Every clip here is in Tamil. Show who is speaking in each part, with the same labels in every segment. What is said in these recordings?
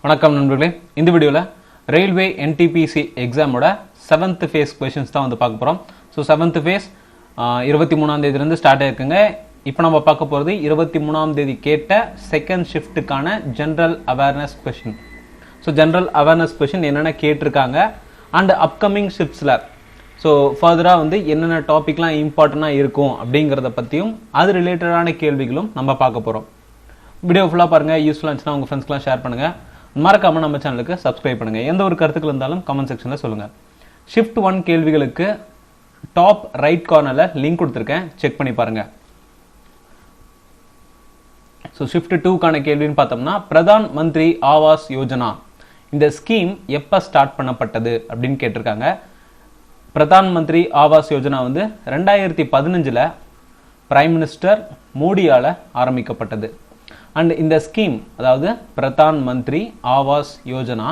Speaker 1: வணக்கம் நண்பர்களே. இந்த வீடியோவில் ரயில்வே என்டிபிசி எக்ஸாமோட 7th phase கொஷின்ஸ் தான் வந்து பார்க்க போகிறோம். ஸோ 7th phase 23ஆம் தேதியிலேருந்து ஸ்டார்ட் ஆயிருக்குங்க. இப்போ நம்ம பார்க்க போகிறது 23ஆம் தேதி கேட்ட செகண்ட் ஷிஃப்ட்டுக்கான general awareness question. So general awareness question என்னென்ன கேட்டிருக்காங்க அண்ட் அப்கமிங் ஷிஃப்ட்ஸில் ஸோ ஃபர்தராக வந்து என்னென்ன டாபிக்லாம் இம்பார்ட்டண்ட்டாக இருக்கும் அப்படிங்கிறத பற்றியும் அது ரிலேட்டடான கேள்விகளும் நம்ம பார்க்க போகிறோம். வீடியோ ஃபுல்லாக பாருங்கள். யூஸ்ஃபுல்லாக இருந்துச்சுன்னா உங்கள் ஃப்ரெண்ட்ஸ்க்குலாம் ஷேர் பண்ணுங்கள். மறக்காம நம்ம சேனலுக்கு சப்ஸ்கிரைப் பண்ணுங்க. எந்த ஒரு கருத்துக்கள் இருந்தாலும் கமெண்ட் செக்ஷன்ல சொல்லுங்க. ஷிஃப்ட் 1 கேள்விகளுக்கு டாப் ரைட் கார்னர்ல லிங்க் கொடுத்துருக்கேன், செக் பண்ணி பாருங்க. ஸோ ஷிஃப்ட் 2க்கான கேள்வின்னு பார்த்தோம்னா, பிரதான் மந்திரி ஆவாஸ் யோஜனா இந்த ஸ்கீம் எப்போ ஸ்டார்ட் பண்ணப்பட்டது அப்படின்னு கேட்டிருக்காங்க. பிரதான் மந்திரி ஆவாஸ் யோஜனா வந்து 2015 பிரைம் மினிஸ்டர் மோடியால் ஆரம்பிக்கப்பட்டது. அண்ட் இந்த ஸ்கீம் அதாவது பிரதான் மந்திரி ஆவாஸ் யோஜனா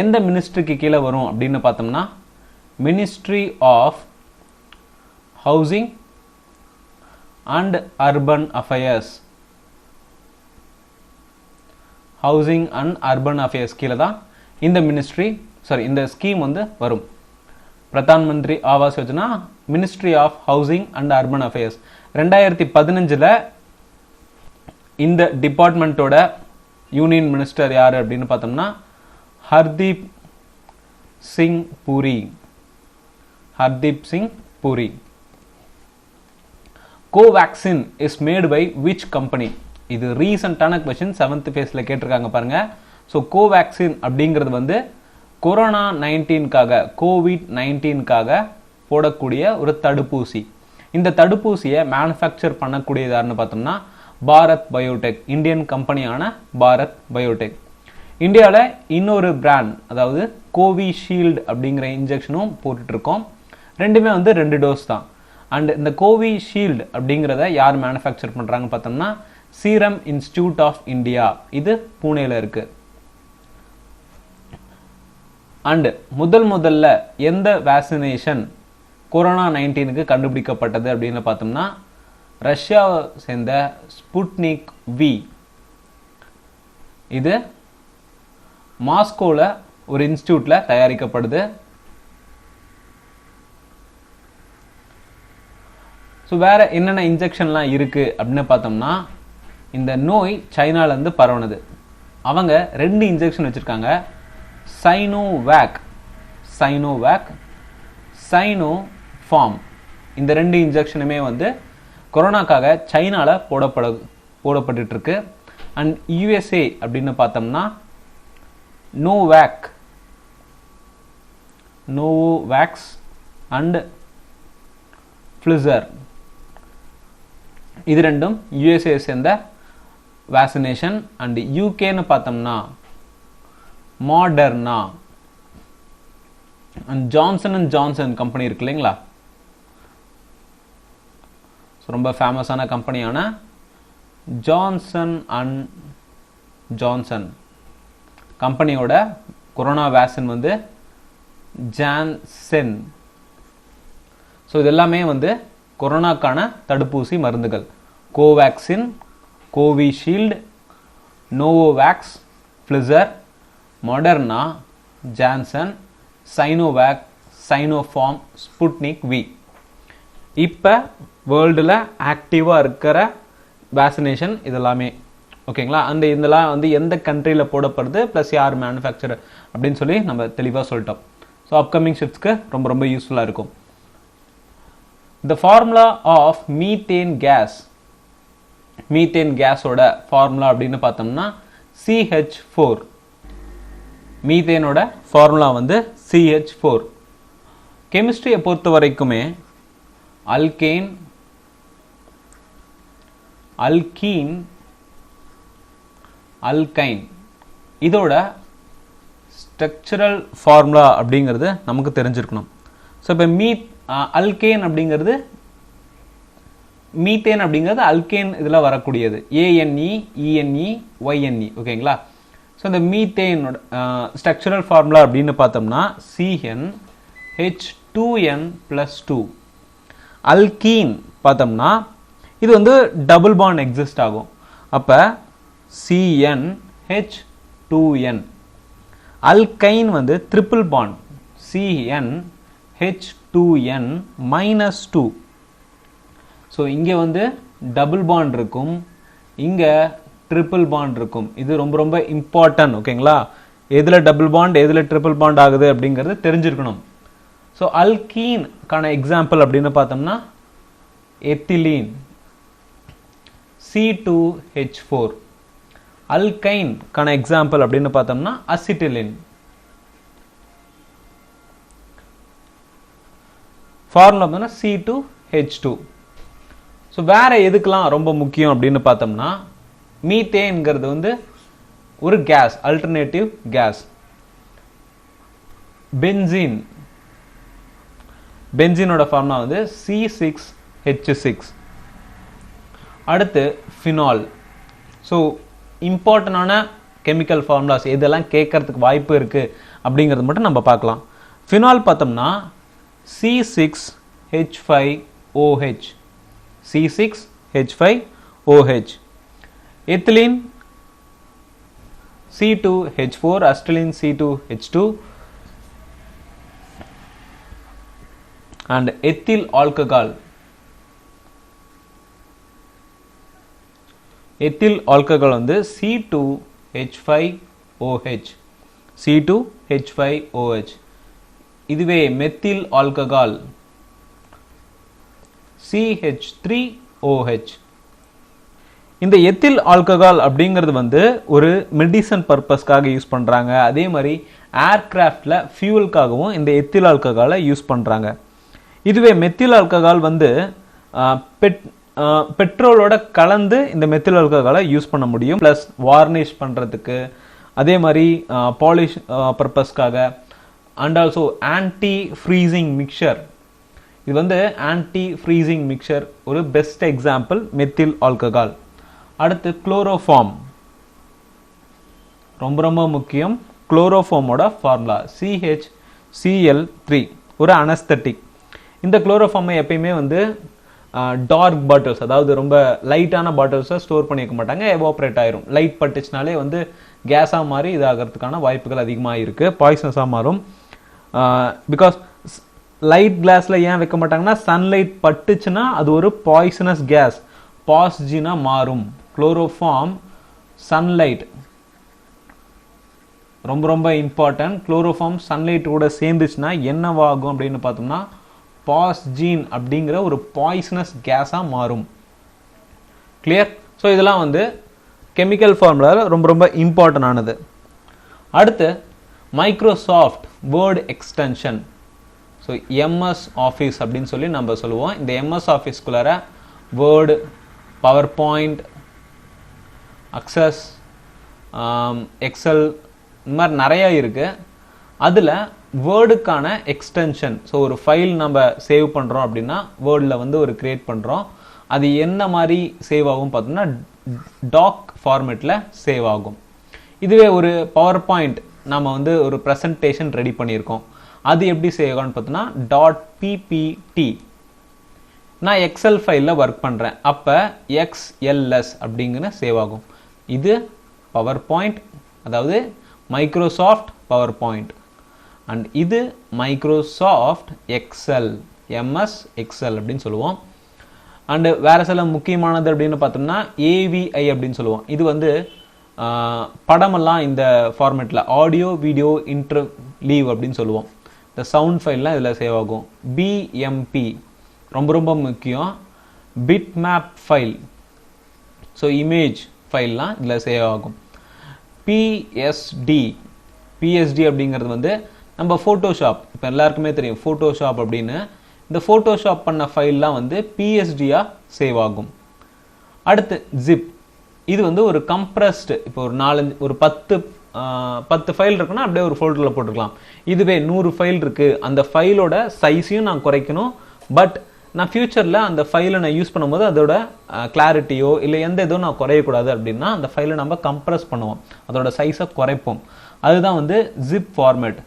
Speaker 1: எந்த மினிஸ்ட்ரிக்கு கீழே வரும் அப்படின்னு பார்த்தோம்னா, ministry of housing and urban affairs. Housing and urban affairs கீழே தான் இந்த ஸ்கீம் வந்து வரும். Pradhan Mantri Awas Yojana ministry of housing and urban affairs 2015 இந்த டிபார்ட்மெண்ட்டோட யூனியன் மினிஸ்டர் யார் அப்படின்னு பார்த்தோம்னா Hardeep Singh Puri. Covaxin is made by which company? இது ரீசெண்டான கொஸ்டின் 7th phase கேட்டிருக்காங்க பாருங்க. ஸோ கோவேக்சின் அப்படிங்கிறது வந்து கொரோனா 19க்காக கோவிட்-19க்காக போடக்கூடிய ஒரு தடுப்பூசி. இந்த தடுப்பூசியை மேனுஃபேக்சர் பண்ணக்கூடியதாருன்னு பார்த்தோம்னா பாரத் பயோடெக், இந்தியன் கம்பெனியான பாரத் பயோடெக். இந்தியாவில் இன்னொரு பிராண்ட் அதாவது கோவிஷீல்டு அப்படிங்கிற இன்ஜெக்ஷனும் போட்டுட்டு இருக்கோம். ரெண்டுமே வந்து 2 டோஸ் தான். அண்ட் இந்த கோவிஷீல்டு அப்படிங்கிறத யார் மேனுஃபேக்சர் பண்ணுறாங்கன்னு பார்த்தோம்னா சீரம் இன்ஸ்டிடியூட் ஆஃப் இந்தியா, இது பூனேல இருக்கு. அண்ட் முதல்ல எந்த வேக்சினேஷன் கொரோனா 19க்கு கண்டுபிடிக்கப்பட்டது அப்படின்னு பார்த்தோம்னா ரஷ்யாவை சேர்ந்த ஸ்புட்னிக் வி. இது மாஸ்கோவில் ஒரு இன்ஸ்டிடியூட்ல தயாரிக்கப்படுது. ஸோ வேற என்னென்ன இன்ஜெக்ஷன்லாம் இருக்கு அப்படின்னு பார்த்தோம்னா, இந்த நோய் சைனாலேருந்து பரவுனது. அவங்க 2 இன்ஜெக்ஷன் வச்சிருக்காங்க, சைனோஃபார்ம். இந்த 2 இன்ஜெக்ஷனுமே வந்து கொரோனாக்காக சைனால போடப்பட்டு இருக்கு. அண்ட் யூஎஸ்ஏ அப்படின்னு பார்த்தோம்னா நோவோவேக்ஸ் அண்ட் ஃபிளிசர், இது ரெண்டும் யூஎஸ்ஏ சேர்ந்த வேக்சினேஷன். அண்ட் யூகேன்னு பார்த்தோம்னா மாடர்னா. அண்ட் ஜான்சன் கம்பெனி இருக்கு இல்லைங்களா, ரொம்ப ஃபேமஸான கம்பெனியான ஜான்சன் அண்ட் ஜான்சன் கம்பெனியோட கொரோனா வேக்சின் வந்து ஜான்சன். ஸோ இது எல்லாமே வந்து கொரோனாக்கான தடுப்பூசி மருந்துகள். Covaxin, Covishield, Novavax, Pfizer, Moderna, Johnson, Sinovac, Sinopharm, Sputnik V. இப்போ வேர்ல்டில் ஆக்டிவாக இருக்கிற வேக்சினேஷன் இதெல்லாமே ஓகேங்களா. அந்த இதெல்லாம் வந்து எந்த கண்ட்ரியில் போடப்படுது ப்ளஸ் யார் மேனுஃபேக்சர் அப்படின்னு சொல்லி நம்ம தெளிவாக சொல்லிட்டோம். ஸோ அப்கமிங் ஷிஃப்ட்ஸ்க்கு ரொம்ப யூஸ்ஃபுல்லாக இருக்கும். த ஃபார்முலா ஆஃப் மீத்தேன் கேஸோட ஃபார்முலா அப்படின்னு பார்த்தோம்னா CH4. மீத்தேனோட ஃபார்முலா வந்து CH4. கெமிஸ்ட்ரியை பொறுத்த வரைக்குமே அல்கீன், அல்கைன் இதோட ஸ்ட்ரக்சரல் ஃபார்முலா அப்படிங்கிறது நமக்கு தெரிஞ்சிருக்கணும். ஸோ இப்போ அல்கேன் அப்படிங்கிறது மீத்தேன் அப்படிங்கிறது அல்கேன் இதில் வரக்கூடியது, ANE, ENE, YNE ஓகேங்களா. ஸோ இந்த மீத்தேனோட ஸ்ட்ரக்சரல் ஃபார்முலா அப்படின்னு பார்த்தோம்னா CnH2n+2. அல்கீன் பார்த்தோம்னா இது வந்து டபுள் பாண்ட் எக்ஸிஸ்ட் ஆகும். அப்போ CnH2n அல்கைன் வந்து ட்ரிபிள் பாண்ட் CnH2n -2. ஸோ இங்கே வந்து டபுள் பாண்ட் இருக்கும், இங்கே ட்ரிபிள் பாண்ட் இருக்கும். இது ரொம்ப ரொம்ப இம்பார்ட்டன்ட். ஓகேங்களா, எதில் டபுள் பாண்ட் எதில் ட்ரிபிள் பாண்ட் ஆகுது அப்படிங்கிறது தெரிஞ்சிருக்கணும். ஸோ அல்கீன்கான எக்ஸாம்பிள் அப்படின்னு பார்த்தோம்னா எத்திலீன் C2H4. அல்கைன்கான எக்ஸாம்பிள் அப்படின்னு பார்த்தோம்னா அசிட்டிலின். ஃபார்முலா பார்த்தோம்னா C2H2. ஸோ வேற எதுக்கெல்லாம் ரொம்ப முக்கியம் அப்படின்னு பார்த்தோம்னா மீத்தேன்ங்கிறது வந்து ஒரு கேஸ், அல்டர்னேட்டிவ் கேஸ். பென்சீனோட ஃபார்முலா வந்து C6H6. அடுத்து ஃபினால். ஸோ இம்பார்ட்டண்டான கெமிக்கல் ஃபார்முலாஸ் இதெல்லாம் கேட்கறதுக்கு வாய்ப்பு இருக்கு அப்படிங்கிறது மட்டும் நம்ம பார்க்கலாம். ஃபினால் பார்த்தோம்னா C6H5OH. C6H5OH. Ethylene C2H4, acetylene C2H2. and ethyl alcohol. ethyl alcohol வந்து C2H5OH. C2H5OH. இதுவே மெத்தில் ஆல்கஹால் CH3OH. இந்த எத்தில் ஆல்கஹால் அப்படிங்கிறது வந்து ஒரு மெடிசன் பர்பஸ்க்காக யூஸ் பண்றாங்க. அதே மாதிரி ஏர்கிராஃப்ட்ல ஃபியூவலுக்காகவும் இந்த எத்தில் ஆல்கஹாலை யூஸ் பண்றாங்க. இதுவே மெத்தில் ஆல்கஹால் வந்து பெட்ரோலோட கலந்து இந்த மெத்தில் ஆல்கஹாலை யூஸ் பண்ண முடியும். பிளஸ் வார்னிஷ் பண்றதுக்கு, அதே மாதிரி பாலிஷ் பர்பஸ்க்காக, and also anti freezing mixture. இது வந்து ஆன்டி ஃப்ரீசிங் மிக்சர் ஒரு பெஸ்ட் எக்ஸாம்பிள் மெத்தில் ஆல்கஹால். அடுத்து குளோரோஃபார்ம், ரொம்ப ரொம்ப முக்கியம். குளோரோஃபார்மோட ஃபார்முலா CHCl3, ஒரு அனஸ்தட்டிக். இந்த குளோரோஃபார்மை எப்பயுமே வந்து டார்க் பாட்டில்ஸ், அதாவது ரொம்ப லைட்டான பாட்டில்ஸை ஸ்டோர் பண்ணி வைக்க மாட்டாங்க, எவாப்ரேட் ஆயிரும். லைட் பட்டுச்சுனாலே வந்து கேஸாக மாறி இதாகிறதுக்கான வாய்ப்புகள் அதிகமாக இருக்குது, பாய்சனஸாக மாறும். பிகாஸ் லைட் கிளாஸில் ஏன் வைக்க மாட்டாங்கன்னா சன்லைட் பட்டுச்சுன்னா அது ஒரு பாய்சனஸ் கேஸ், பாஸ்ஜினா மாறும். குளோரோஃபார்ம் சன்லைட் ரொம்ப ரொம்ப இம்பார்ட்டன்ட். குளோரோஃபார்ம் சன்லைட் கூட சேர்ந்துச்சுன்னா என்னவாகும் அப்படின்னு பார்த்தோம்னா பாஸ்ஜீன் அப்படிங்கிற ஒரு பாய்சனஸ் கேஸாக மாறும். கிளியர்? ஸோ இதெல்லாம் வந்து கெமிக்கல் ஃபார்முலாவில் ரொம்ப ரொம்ப இம்பார்ட்டன்ட் ஆனது. அடுத்து Microsoft Word extension. So MS Office அப்படின்னு சொல்லி நம்ம சொல்லுவோம். இந்த MS ஆஃபீஸ்குள்ளார Word, PowerPoint, Access, Excel, இந்த மாதிரி நிறையா இருக்குது. அதில் வேர்டுக்கான எக்ஸ்டென்ஷன், ஸோ ஒரு ஃபைல் நம்ம சேவ் பண்ணுறோம் அப்படின்னா வேர்டில் வந்து ஒரு கிரியேட் பண்ணுறோம். அது என்ன மாதிரி சேவ் ஆகும் பார்த்தோம்னா டாக் ஃபார்மேட்டில் சேவ் ஆகும். இதுவே ஒரு பவர் பாயிண்ட் நம்ம வந்து ஒரு ப்ரெசன்டேஷன் ரெடி பண்ணியிருக்கோம், அது எப்படி சேவ் ஆகும்னு பார்த்தோம்னா .ppt. நான் எக்ஸல் ஃபைலில் ஒர்க் பண்ணுறேன், அப்போ XLS அப்படிங்கிற சேவ் ஆகும். இது பவர் பாயிண்ட், அதாவது மைக்ரோசாஃப்ட் பவர் பாயிண்ட். அண்ட் இது மைக்ரோசாஃப்ட் எக்ஸல், MS எக்ஸல் அப்படின்னு சொல்லுவோம். அண்டு வேறு சில முக்கியமானது அப்படின்னு பார்த்தோம்னா AVI அப்படின்னு சொல்லுவோம். இது வந்து படமெல்லாம் இந்த ஃபார்மேட்டில் ஆடியோ வீடியோ இன்டர்லீவ் அப்படின்னு சொல்லுவோம். இந்த சவுண்ட் ஃபைல்லாம் இதில் சேவ் ஆகும். BMP ரொம்ப ரொம்ப முக்கியம், bitmap file, so image ஃபைல்லாம் இதில் சேவ் ஆகும். PSD அப்படிங்கிறது வந்து நம்ம ஃபோட்டோஷாப், இப்போ எல்லாருக்குமே தெரியும் ஃபோட்டோஷாப் அப்படின்னு. இந்த ஃபோட்டோஷாப் பண்ண ஃபைல்லாம் வந்து PSD-ஆ சேவ் ஆகும். அடுத்து ஜிப், இது வந்து ஒரு கம்ப்ரஸ்டு, இப்போ ஒரு 10 ஃபைல் இருக்குன்னா அப்படியே ஒரு ஃபோல்டரில் போட்டுக்கலாம். இதுவே 100 ஃபைல் இருக்குது, அந்த ஃபைலோட சைஸையும் நான் குறைக்கணும். பட் நான் ஃபியூச்சரில் அந்த ஃபைலை நான் யூஸ் பண்ணும்போது அதோட கிளாரிட்டியோ இல்லை எந்த இதுவும் நான் குறையக்கூடாது அப்படின்னா அந்த ஃபைலை நம்ம கம்ப்ரஸ் பண்ணுவோம், அதோட சைஸை குறைப்போம். அதுதான் வந்து ஜிப் ஃபார்மேட்,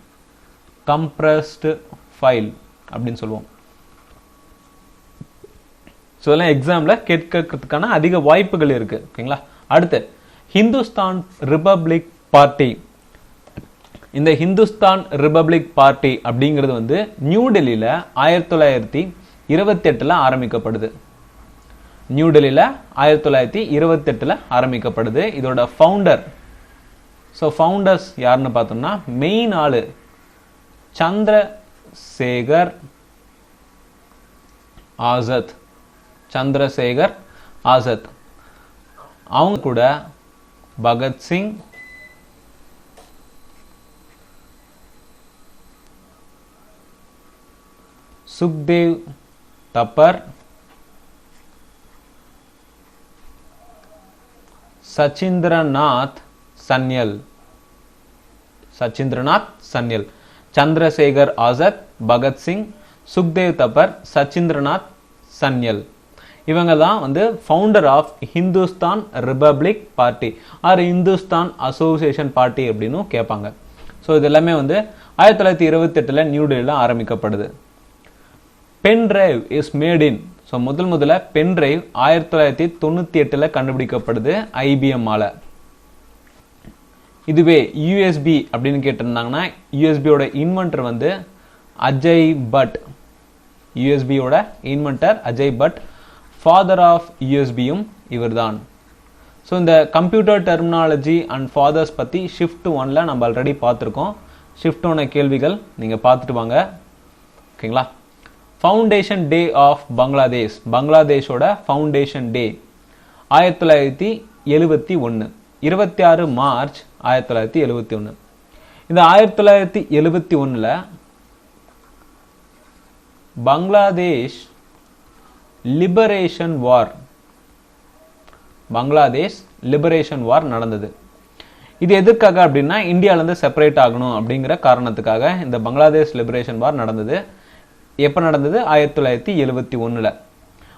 Speaker 1: கம்ப்ரஸ்டு ஃபைல் அப்படின்னு சொல்லுவோம். ஸோ இதெல்லாம் எக்ஸாமில் கேட்கறதுக்கான அதிக வாய்ப்புகள் இருக்குது. ஓகேங்களா? அடுத்து ஹிந்துஸ்தான் ரிபப்ளிக் பார்ட்டி. இந்த ஹிந்துஸ்தான் ரிபப்ளிக் பார்ட்டி அப்படிங்கிறது வந்து நியூ டெல்லியில 1928 ஆரம்பிக்கப்படுது. நியூ டெல்லியில 1928 ஆரம்பிக்கப்படுது. இதோட ஃபவுண்டர், ஸோ ஃபவுண்டர்ஸ் யாருன்னு பார்த்தோம்னா மெயின் ஆளு சந்திரசேகர் ஆசாத். சந்திரசேகர் ஆசாத். அவங்க கூட பகத்சிங், சுக்தேவ் தப்பர், சச்சிந்திரநாத் சன்யல். சந்திரசேகர் ஆசாத், பகத்சிங், சுக்தேவ் தப்பர், சச்சிந்திரநாத் சன்யல். இவங்க தான் வந்து founder of Hindustan Republic Party or Hindustan Association Party அப்படின்னு கேட்பாங்க. ஸோ இது எல்லாமே வந்து 1928 நியூ டெல்லியில் ஆரம்பிக்கப்படுது. Pen drive is made in. So முதல்ல பென் டிரைவ் 1998 கண்டுபிடிக்கப்படுது IBM ஆல. இதுவே யூஎஸ்பி அப்படின்னு கேட்டிருந்தாங்கன்னா யூஎஸ்பியோட இன்வென்டர் வந்து அஜய் பட். யூஎஸ்பியோட inventor Ajay Bhatt. Father of யூஎஸ்பியும் இவர் தான். ஸோ இந்த கம்ப்யூட்டர் டெர்மினாலஜி அண்ட் ஃபாதர்ஸ் பற்றி ஷிஃப்ட் 1 நம்ம ஆல்ரெடி பார்த்துருக்கோம். ஷிஃப்ட் 1 கேள்விகள் நீங்கள் பார்த்துட்டு வாங்க. ஓகேங்களா. Foundation day of Bangladesh. பங்களாதேஷோட ஃபவுண்டேஷன் டே 1971, 26 மார்ச் 1971. இந்த 1971 Bangladesh liberation war, Bangladesh liberation war நடந்தது. இது எதுக்காக அப்படின்னா இந்தியாவிலேருந்து செப்பரேட் ஆகணும் அப்படிங்கிற காரணத்துக்காக இந்த பங்களாதேஷ் லிபரேஷன் வார் நடந்தது. எப்போ நடந்தது? 1971.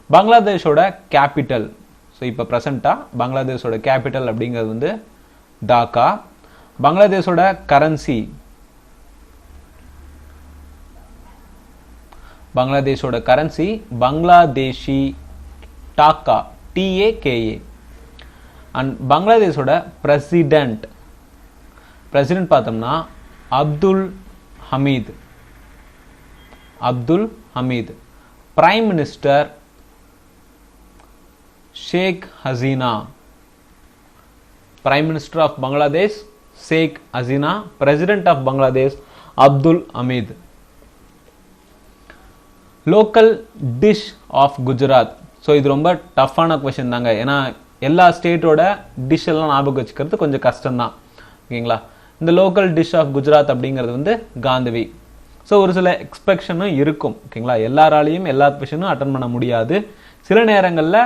Speaker 1: பங்களாதேஷோட கேபிட்டல், ஸோ இப்போ ப்ரெசண்டா பங்களாதேஷோட கேபிட்டல் அப்படிங்கிறது வந்து டாக்கா. பங்களாதேஷோட currency, Bangladeshi taka, TAKA. And பங்களாதேஷோட பிரசிடென்ட் பார்த்தோம்னா Abdul Hamid. Prime minister Sheikh Hasina. Prime minister of Bangladesh Sheikh Hasina. President of Bangladesh Abdul Hamid. Local dish of Gujarat. So இது ரொம்ப டஃப்பான கொஸ்டின் தாங்க. ஏன்னா எல்லா ஸ்டேட்டோட டிஷ் எல்லாம் ஞாபகம் வச்சுக்கிறது கொஞ்சம் கஷ்டம்தான். ஓகேங்களா. இந்த லோக்கல் டிஷ் ஆஃப் குஜராத் அப்படிங்கிறது வந்து காந்தவி. ஸோ ஒரு சில எக்ஸ்பெக்ஷனும் இருக்கும். ஓகேங்களா. எல்லாராலையும் எல்லா கொஸ்டினும் அட்டன் பண்ண முடியாது. சில நேரங்களில்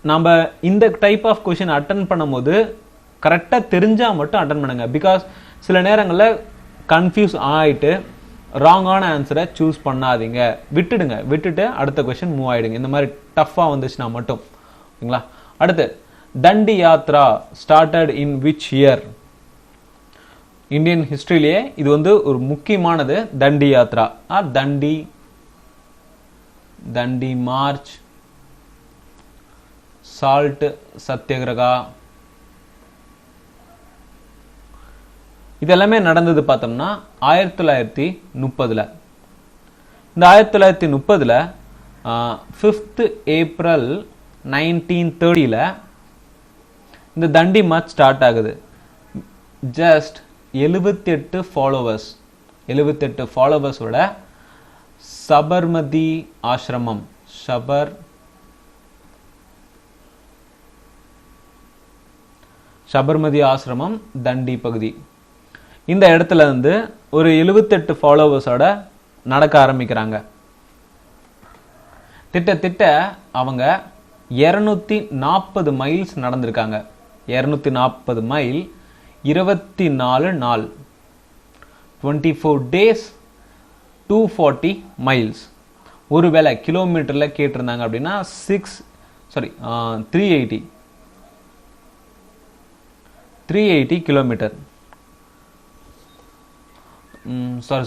Speaker 1: நம்ம இந்த டைப் ஆஃப் கொஸ்டின் அட்டன் பண்ணும்போது கரெக்டாக தெரிஞ்சால் மட்டும் அட்டன் பண்ணுங்க. பிகாஸ் சில நேரங்களில் கன்ஃபியூஸ் ஆகிட்டு ராங்கான ஆன்சரை சூஸ் பண்ணாதீங்க. விட்டுட்டு அடுத்த கொஸ்டின் மூவ் ஆகிடுங்க. இந்த மாதிரி டஃப்பாக வந்துச்சுன்னா மட்டும். ஓகேங்களா. அடுத்து Dandi Yatra started in which year? Indian ஹிஸ்டரியிலேயே இது வந்து ஒரு முக்கியமானது. Dandi Yatra or Dandi march, salt Satyagraha, இதெல்லாமே நடந்தது பார்த்தோம்னா 1930. இந்த 1930 5th April 1930 இந்த தண்டி மார்ச் ஸ்டார்ட் ஆகுது. ஜஸ்ட் 78 ஃபாலோவர்ஸோட சபர்மதி ஆசிரமம், சபர்மதி ஆசிரமம் தண்டி பகுதி. இந்த இடத்துல இருந்து ஒரு 78 ஃபாலோவர்ஸோட நடக்க ஆரம்பிக்கிறாங்க. திட்ட அவங்க 240 மைல்ஸ் நடந்திருக்காங்க. 240 மைல், 24 நாள், 24 days, 240 மைல்ஸ். ஒருவேளை கிலோமீட்டர்ல கேட்டிருந்தாங்க அப்படின்னா 380 கிலோமீட்டர்.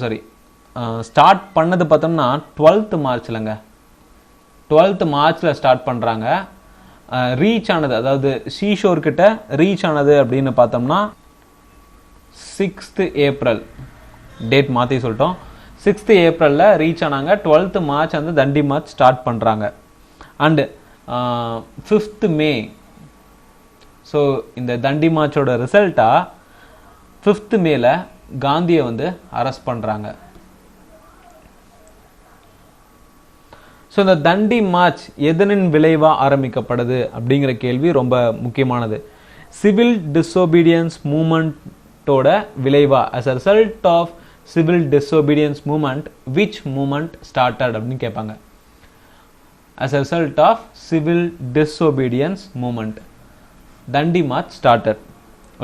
Speaker 1: சாரி ஸ்டார்ட் பண்ணது பார்த்தோம்னா 12th மார்ச்லங்க. 12th மார்ச்சில் ஸ்டார்ட் பண்ணுறாங்க. ரீச் ஆனது, அதாவது சீஷோர் கிட்ட ரீச் ஆனது அப்படின்னு பார்த்தோம்னா 6th ஏப்ரல் டேட் மாற்றி சொல்லிட்டோம். 6th ஏப்ரலில் ரீச் ஆனாங்க. 12th மார்ச் வந்து தண்டி மார்ச் ஸ்டார்ட் பண்ணுறாங்க. அண்டு 5th மே, ஸோ இந்த தண்டி மார்ச்சோட ரிசல்ட்டாக 5th மேல காந்தியை வந்து அரெஸ்ட் பண்ணுறாங்க. ஸோ இந்த தண்டி மார்ச் எதனின் விளைவாக ஆரம்பிக்கப்படுது அப்படிங்கிற கேள்வி ரொம்ப முக்கியமானது. சிவில் டிஸ்ஒபீடியன்ஸ் மூமெண்ட்டோட விளைவா, as a result of civil disobedience movement, which movement started அப்படின்னு கேட்பாங்க. as a result of civil disobedience movement, Dandi March started.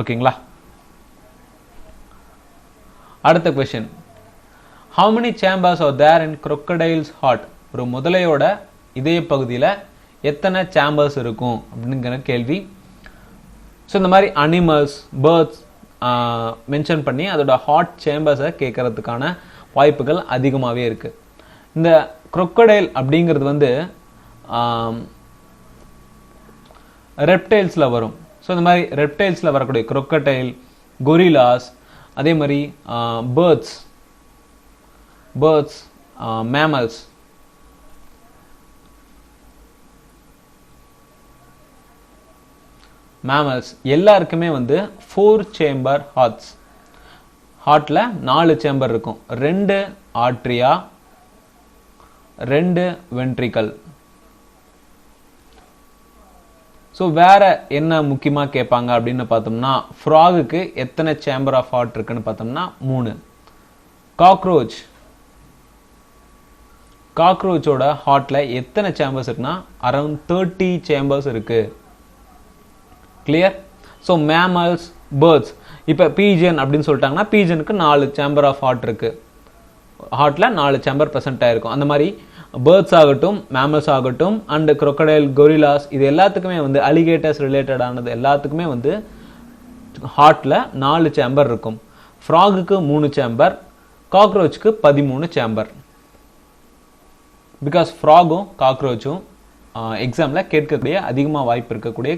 Speaker 1: ஓகேங்களா? அடுத்த question, how many chambers are there in crocodile's heart? ஒரு முதலையோட இதய பகுதியில் எத்தனை சேம்பர்ஸ் இருக்கும் அப்படிங்கிற கேள்வி. ஸோ இந்த மாதிரி அனிமல்ஸ், பேர்ட்ஸ் மென்ஷன் பண்ணி அதோட ஹார்ட் சேம்பர்ஸை கேட்கறதுக்கான வாய்ப்புகள் அதிகமாகவே இருக்குது. இந்த crocodile அப்படிங்கிறது வந்து ரெப்டைல்ஸில் வரும். ஸோ இந்த மாதிரி ரெப்டைல்ஸில் வரக்கூடிய crocodile, கொரிலாஸ், அதே மாதிரி பேர்ட்ஸ், மேமல்ஸ், எல்லாருக்குமே வந்து 4 சேம்பர் ஹார்ட்ல 4 சேம்பர் இருக்கும். 2 ஆர்ட்ரியா, 2 வென்ட்ரிக்கல். ஸோ வேற என்ன முக்கியமாக கேட்பாங்க அப்படின்னு பார்த்தோம்னா, ஃப்ராகுக்கு எத்தனை சேம்பர் ஆஃப் ஹார்ட் இருக்குன்னு பார்த்தோம்னா 3. காக்ரோச்சோட ஹார்ட்ல எத்தனை சேம்பர்ஸ் இருக்குன்னா அரௌண்ட் 30 சேம்பர்ஸ் இருக்கு. கிளியர்? ஸோ மேமல்ஸ், பேர்ட்ஸ், இப்போ பீஜன் அப்படின்னு சொல்லிட்டாங்கன்னா பீஜனுக்கு 4 சேம்பர் ஆஃப் ஹார்ட் இருக்கு. ஹார்ட்ல 4 சேம்பர் ப்ரெசென்ட் ஆயிருக்கும். அந்த மாதிரி பேர்ட்ஸ் ஆகட்டும், மேமல்ஸ் ஆகட்டும், அண்ட் crocodile, கொரிலாஸ், இது எல்லாத்துக்குமே வந்து அலிகேட்டர்ஸ் ரிலேட்டடானது எல்லாத்துக்குமே வந்து ஹார்ட்ல 4 சேம்பர் இருக்கும். ஃப்ராகுக்கு 3 சேம்பர், காக்ரோச்சுக்கு 13 சேம்பர். பிகாஸ் ஃப்ராகும் காக்ரோச்சும் எக்ஸாம்ல கேட்கக்கூடிய அதிகமாக வாய்ப்பு இருக்கக்கூடிய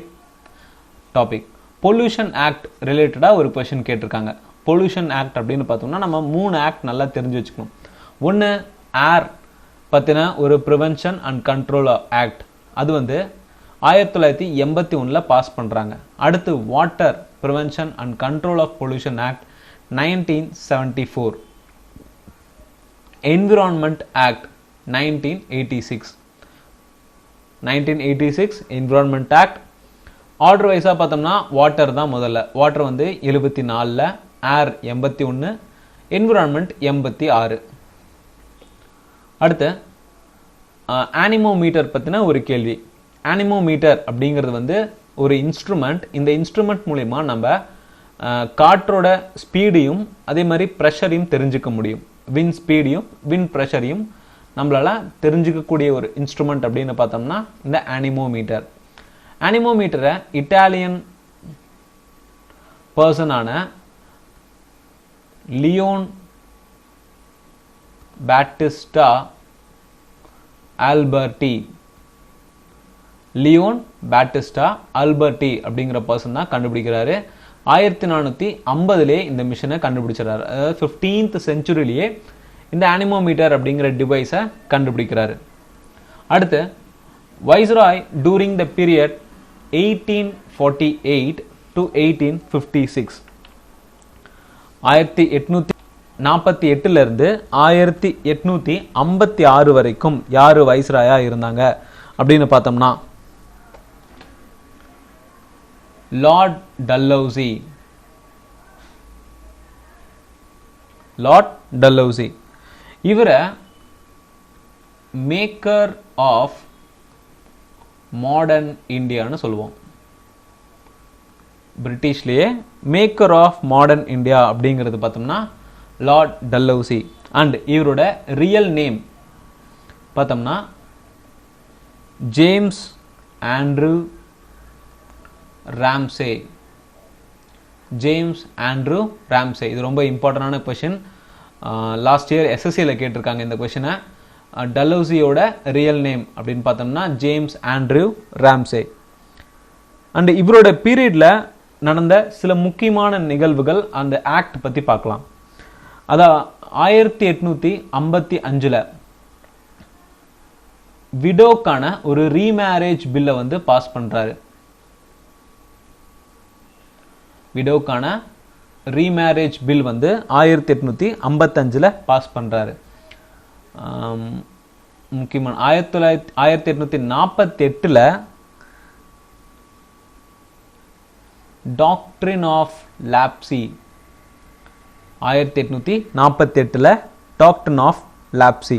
Speaker 1: டாபிக். பொல்யூஷன் ஆக்ட் ரிலேட்டடாக ஒரு கொஸ்டின் கேட்டிருக்காங்க. பொல்யூஷன் ஆக்ட் அப்படின்னு பார்த்தோம்னா நம்ம 3 ஆக்ட் நல்லா தெரிஞ்சு வச்சுக்கணும். ஒன்று ஏர் பற்றின ஒரு ப்ரிவென்ஷன் அண்ட் கண்ட்ரோல் ஆக்ட், அது வந்து 1981 பாஸ் பண்ணுறாங்க. அடுத்து water prevention and control of pollution act 1974. Environment act 1986 environment act. Order வைஸாக பார்த்தோம்னா வாட்டர் தான் முதல்ல. வாட்டர் வந்து 74, ஏர் 81, என்விரான்மெண்ட் 86. அடுத்து ஆனிமோமீட்டர் பற்றின ஒரு கேள்வி. ஆனிமோமீட்டர் அப்படிங்கிறது வந்து ஒரு இன்ஸ்ட்ருமெண்ட். இந்த இன்ஸ்ட்ருமெண்ட் மூலிமா நம்ம காற்றோட ஸ்பீடையும் அதே மாதிரி ப்ரெஷரையும் தெரிஞ்சுக்க முடியும். வின் ஸ்பீடையும் வின் ப்ரெஷரையும் நம்மளால தெரிஞ்சுக்கக்கூடிய ஒரு இன்ஸ்ட்ருமெண்ட் அப்படின்னு பார்த்தோம்னா இந்த ஆனிமோமீட்டர். ஆனிமோமீட்டரை இட்டாலியன் பர்சனான லியோன் பேட்டிஸ்டா ஆல்பர்டி அப்படிங்கிற பர்சன் தான் கண்டுபிடிக்கிறாரு. 1450 இந்த மிஷினை கண்டுபிடிச்சாரு. அதாவது 15th செஞ்சுரியிலேயே இந்த ஆனிமோமீட்டர் அப்படிங்கிற டிவைஸை கண்டுபிடிக்கிறாரு. அடுத்து viceroy during the period 1848 to 1856, 1848 இருந்து 1856 வரைக்கும் யாரு வைஸ்ராயா இருந்தாங்க அப்படின்னு பார்த்தோம்னா லார்ட் டல்ஹௌசி. இவரை மேக்கர் ஆஃப் மாடர்ன் இந்தியான்னு சொல்லுவோம். பிரிட்டிஷ்லேயே மேக்கர் ஆஃப் மாடர்ன் இந்தியா அப்படிங்கிறது பார்த்தோம்னா லார்ட் டல்ஹௌசி. அண்ட் இவரோட ரியல் நேம் பார்த்தோம்னா ஜேம்ஸ் ஆண்ட்ரூ ராம்சே. இது ரொம்ப இம்பார்ட்டண்டான கொஸ்டின். லாஸ்ட் இயர் எஸ்எஸ்சியில் கேட்டிருக்காங்க இந்த கொஸ்டினை. டல்ஹௌசியோட ரியல் நேம் அப்படின்னு பார்த்தோம்னா ஜேம்ஸ் ஆண்ட்ரூ ராம்சே. அண்ட் இவரோட பீரியடில் நடந்த சில முக்கியமான நிகழ்வுகள் அந்த ஆக்ட் பத்தி பார்க்கலாம். அதான் 1855ல விடோக்கான ஒரு ரீமேரேஜ் பில்லை வந்து பாஸ் பண்றாரு. விடோக்கான ரீமேரேஜ் பில் வந்து 1855ல பாஸ் பண்றாரு. முக்கியமான 1848ல டாக்ட்ரின் ஆஃப் லாப்சி, 1848ல டாக்ட்ரின் ஆஃப் லாப்சி.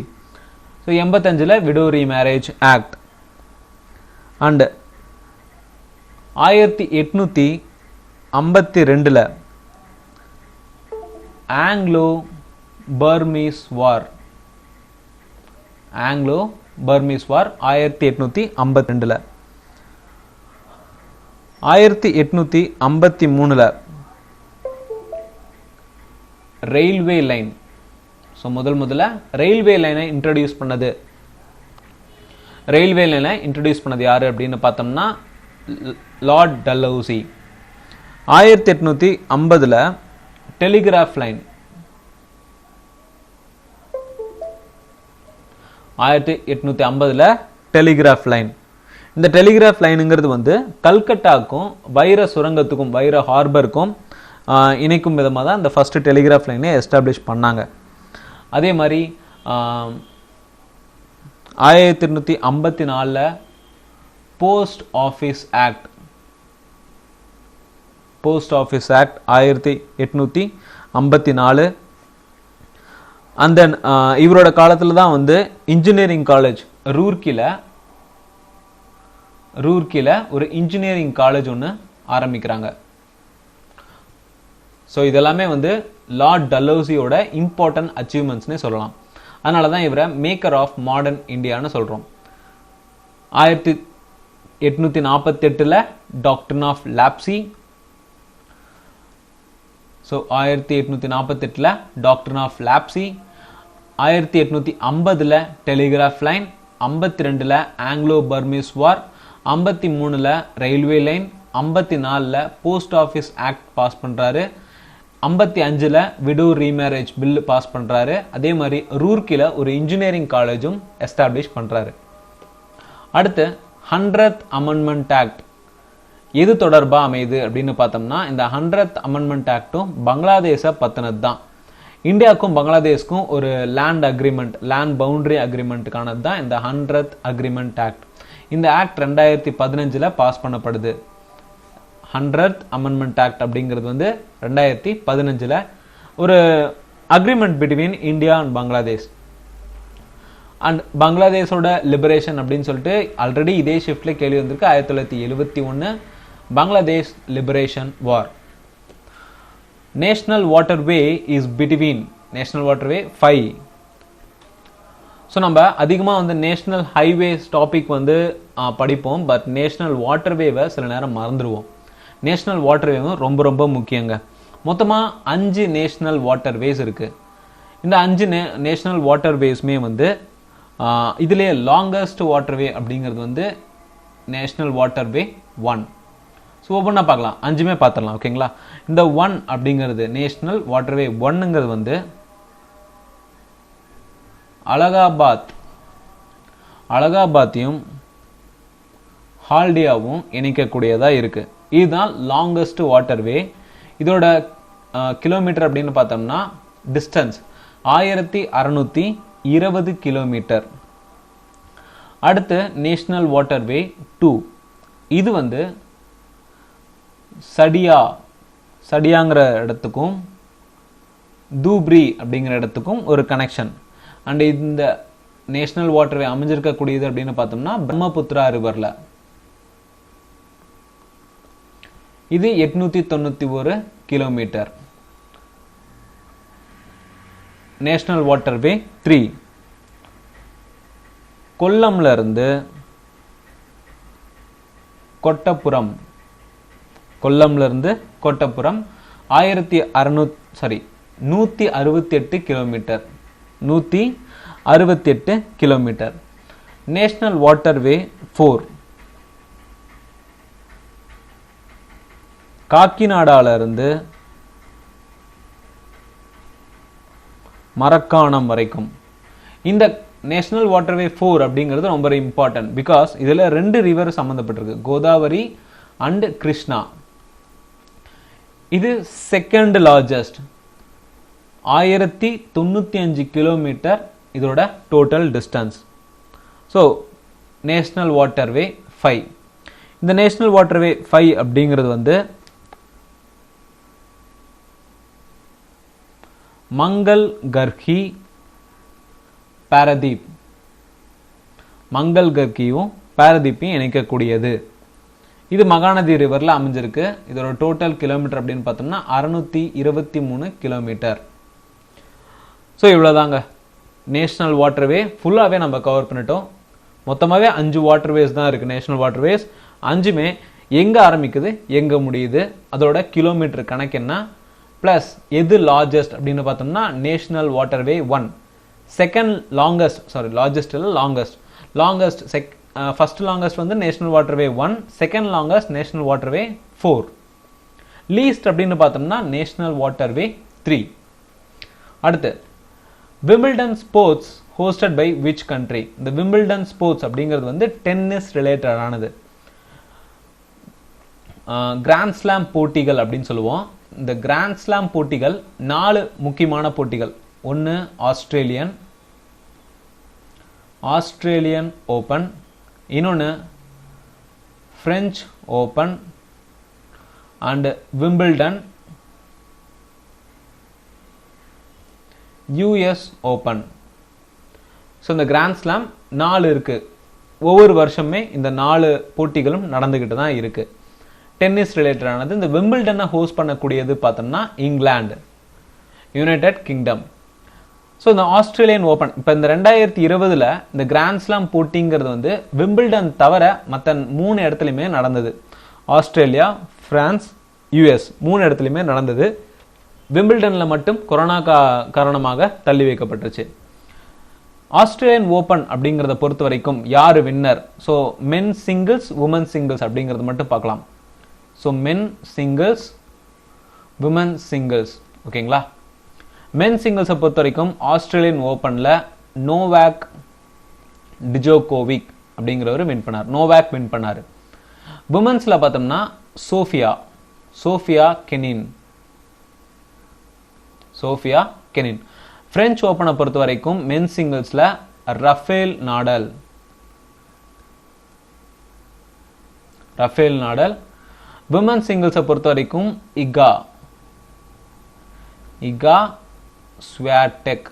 Speaker 1: ஸோ 85ல விடோ ரீமேரேஜ் ஆக்ட். அண்ட் 1852ல Anglo Burmese war. Anglo Burmese war 1852ல. 1853ல ரயில்வே லைன். ஸோ முதல்ல ரயில்வே லைனை இன்ட்ரடியூஸ் பண்ணது யாரு அப்படின்னு பார்த்தோம்னா லார்ட் டல்ஹௌசி. 1850ல டெலிகிராஃப் லைன். 1850ல டெலிகிராஃப் லைன். இந்த டெலிகிராஃப் லைனுங்கிறது வந்து கல்கட்டாக்கும் வைர சுரங்கத்துக்கும் வைர ஹார்பருக்கும் இணைக்கும் விதமாக தான் இந்த ஃபர்ஸ்ட் டெலிகிராஃப் லைனை எஸ்டாப்ளிஷ் பண்ணாங்க. அதே மாதிரி 1854ல போஸ்ட் ஆஃபீஸ் ஆக்ட். 1854. அந்த இவரோட காலத்துல தான் வந்து இன்ஜினியரிங் காலேஜ் ரூர்க்கில ஒரு இன்ஜினியரிங் காலேஜ் ஒன்று ஆரம்பிக்கிறாங்க. ஸோ இதெல்லாமே வந்து லார்ட் டல்ஹௌசியோட இம்பார்ட்டன்ட் அச்சீவ்மெண்ட்ஸ்னே சொல்லலாம். அதனால தான் இவரை மேக்கர் ஆஃப் மாடர்ன் இந்தியான்னு சொல்றோம். 1848ல டாக்ட்ரின் ஆஃப் லாப்சி. ஸோ 1848ல டாக்ட்ரின் ஆஃப் லாப்சி. 1850ல டெலிகிராஃப் லைன். 52ல ஆங்கிலோ பர்மீஸ் வார். 53ல ரயில்வே லைன். 54ல போஸ்ட் ஆஃபீஸ் ஆக்ட் பாஸ் பண்றாரு. 55ல விடோ ரீமேரேஜ் பில் பாஸ் பண்றாரு. அதே மாதிரி ரூர்க்கில ஒரு இன்ஜினியரிங் காலேஜும் எஸ்டாப்ளிஷ் பண்றாரு. அடுத்து 100th அமெண்ட்மெண்ட் ஆக்ட் எது தொடர்பா அமையுது அப்படின்னு பார்த்தோம்னா இந்த 100th அமெண்ட்மெண்ட் ஆக்டும் பங்களாதேஷ பத்தினது தான். இந்தியாவுக்கும் பங்களாதேஷ்க்கும் ஒரு லேண்ட் அக்ரிமெண்ட், லேண்ட் பவுண்டரி அக்ரிமெண்ட்டுக்கானது தான் இந்த 100th அக்ரிமெண்ட் ஆக்ட். இந்த ஆக்ட் 2015ல பாஸ் பண்ணப்படுது. 100th அமெண்ட்மெண்ட் ஆக்ட் அப்படிங்கிறது வந்து 2015ல ஒரு agreement between India and Bangladesh. And பங்களாதேஷோட லிபரேஷன் அப்படின்னு சொல்லிட்டு ஆல்ரெடி இதே ஷிஃப்ட்ல கேள்வி வந்திருக்கு. 1971 Bangladesh liberation war. National waterway is between national waterway 5. So நம்ம அதிகமாக வந்து நேஷனல் ஹைவேஸ் டாபிக் வந்து படிப்போம். பட் நேஷனல் வாட்டர்வேவை சில நேரம் மறந்துடுவோம். நேஷனல் வாட்டர்வேவும் ரொம்ப ரொம்ப முக்கியங்க. மொத்தமாக 5 நேஷனல் வாட்டர்வேஸ் இருக்கு. இந்த 5 நேஷனல் வாட்டர்வேஸ்மே வந்து இதுலேயே லாங்கஸ்ட் வாட்டர்வே அப்படிங்கிறது வந்து நேஷனல் வாட்டர்வே 1. ஸோ ஒவ்வொன்றா பார்க்கலாம். 5மே பார்த்துடலாம். ஓகேங்களா? இந்த 1 அப்படிங்கிறது நேஷனல் வாட்டர்வே 1ங்கிறது வந்து அலகாபாத்தையும் ஹால்டியாவும் இணைக்கக்கூடியதாக இருக்கு. இதுதான் லாங்கஸ்ட் வாட்டர்வே. இதோட கிலோமீட்டர் அப்படின்னு பார்த்தோம்னா டிஸ்டன்ஸ் 1620 கிலோமீட்டர். அடுத்து நேஷனல் வாட்டர்வே 2. இது வந்து சடியாங்கிற இடத்துக்கும் தூப்ரி அப்படிங்கிற இடத்துக்கும் ஒரு கனெக்ஷன். அண்ட் இந்த நேஷனல் வாட்டர்வே அமைஞ்சிருக்கக்கூடியது அப்படின்னு பார்த்தோம்னா பிரம்மபுத்திரா ரிவர்ல. இது 891 கிலோமீட்டர். நேஷனல் வாட்டர்வே 3 கொல்லம்ல இருந்து கொட்டப்புறம் 168 கிலோமீட்டர். 168 கிலோமீட்டர். நேஷனல் வாட்டர்வே 4 காக்கிநாடால இருந்து மரக்காணம் வரைக்கும். இந்த நேஷனல் வாட்டர்வே 4 அப்படிங்கிறது ரொம்ப இம்பார்ட்டன்ட். பிகாஸ் இதுல 2 ரிவர் சம்பந்தப்பட்டிருக்கு, கோதாவரி அண்ட் கிருஷ்ணா. இது செகண்ட் லார்ஜஸ்ட், 1095 கிலோமீட்டர் இதோட total distance. So national waterway 5. இந்த நேஷனல் வாட்டர்வே 5 அப்படிங்கிறது வந்து மங்கள் கர்கி பாரதீப், மங்கள் கர்கியும் பாரதீப்பையும் இணைக்கக்கூடியது. இது மகாநதி ரிவர்ல அமைஞ்சிருக்கு. இதோட டோட்டல் கிலோமீட்டர் அப்படின்னு பார்த்தோம்னா 623 கிலோமீட்டர். ஸோ இவ்வளோதாங்க நேஷனல் வாட்டர்வே ஃபுல்லாகவே நம்ம கவர் பண்ணிட்டோம். மொத்தமாகவே 5 வாட்டர்வேஸ் தான் இருக்குது நேஷனல் வாட்டர்வேஸ். 5மே எங்கே ஆரம்பிக்குது எங்கே முடியுது, அதோட கிலோமீட்டர் கணக்கு என்ன, ப்ளஸ் எது லார்ஜஸ்ட் அப்படின்னு பார்த்தோம்னா national waterway 1. Second longest, largest இல்லை லாங்கஸ்ட் ஃபர்ஸ்ட் லாங்கஸ்ட் வந்து national waterway 1, second longest national waterway 4. Least அப்படின்னு பார்த்தோம்னா நேஷனல் வாட்டர்வே 3. அடுத்து Wimbledon sports hosted by which country. இந்த விம்பிள்டன் ஸ்போர்ட்ஸ் அப்படிங்கிறது வந்து டென்னிஸ் ரிலேட்டட் ஆனது. கிராண்ட் ஸ்லாம் போட்டிகள் அப்படின்னு சொல்லுவோம். இந்த கிராண்ட் ஸ்லாம் போட்டிகள் 4 முக்கியமான போட்டிகள். ஒன்று ஆஸ்திரேலியன் ஓபன், இன்னொன்று French open and Wimbledon, US open. So இந்த கிராண்ட் ஸ்லாம் 4 இருக்கு. ஒவ்வொரு வருஷமே இந்த 4 போட்டிகளும் நடந்துகிட்டு தான் இருக்கு. டென்னிஸ் ரிலேட்டடானது. இந்த விம்பிள்டனை ஹோஸ்ட் பண்ணக்கூடியது பார்த்தோம்னா இங்கிலாந்து, யுனைடெட் கிங்டம். ஸோ இந்த ஆஸ்திரேலியன் ஓபன் இப்போ இந்த 2020 இந்த கிராண்ட் ஸ்லாம் போட்டிங்கிறது வந்து விம்பிள்டன் தவிர மற்ற 3 இடத்துலையுமே நடந்தது. ஆஸ்திரேலியா, பிரான்ஸ், யூஎஸ் 3 இடத்துலையுமே நடந்தது. விம்பிள்டன்ல மட்டும் கொரோனா காரணமாக தள்ளி வைக்கப்பட்டுருச்சு. ஆஸ்திரேலியன் ஓபன் அப்படிங்கிறத பொறுத்த வரைக்கும் யாரு winner, so men singles women singles அப்படிங்கிறது மட்டும் பார்க்கலாம். So men singles women singles, ஓகேங்களா. மென் சிங்கிள்ஸை பொறுத்த வரைக்கும் ஆஸ்திரேலியன் ஓபன்ல நோவாக் டிஜோகோவிக் அப்படிங்கிறவர் வின் பண்ணார், நோவாக் வின் பண்ணாரு. விமன்ஸ்ல பார்த்தோம்னா சோஃபியா கெனின். பிரெஞ்சு ஓபனை பொறுத்த வரைக்கும் மென் சிங்கிள்ஸ்ல ரஃபேல் நாடல். விமன் சிங்கிள்ஸை பொறுத்த வரைக்கும் இகா ஸ்வாடெக்.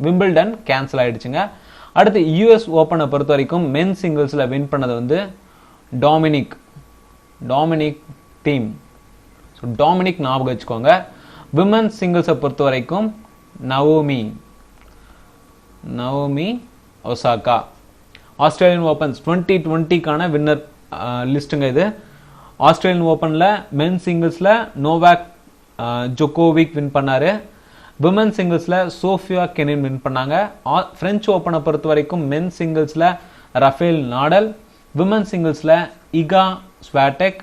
Speaker 1: விம்பிள்டன் கேன்சல் ஆயிடுச்சுங்க. அடுத்து யூஎஸ் ஓபனை பொறுத்த வரைக்கும் மென் சிங்கிள்ஸ்ல வின் பண்ணது வந்து டாமினிக் தீம். ஸோ டாமினிக் ஞாபகம் வச்சுக்கோங்க. விமன் சிங்கிள்ஸை பொறுத்த வரைக்கும் நவோமி ஒசாகா. ஆஸ்திரேலியன் ஓபன்ஸ் 2020க்கான வின்னர் லிஸ்ட்டுங்க இது. ஆஸ்திரேலியன் ஓபன்ல மென் சிங்கிள்ஸ்ல நோவாக் ஜோகோவிக் வின் பண்ணாரு. விமன் சிங்கிள்ஸ்ல சோஃபியா கெனின் வின் பண்ணாங்க. பிரெஞ்சு ஓபனை பொறுத்த வரைக்கும் மென் சிங்கிள்ஸ்ல ரஃபேல் நாடல், விமன் சிங்கிள்ஸ்ல இகா ஸ்வாடெக்.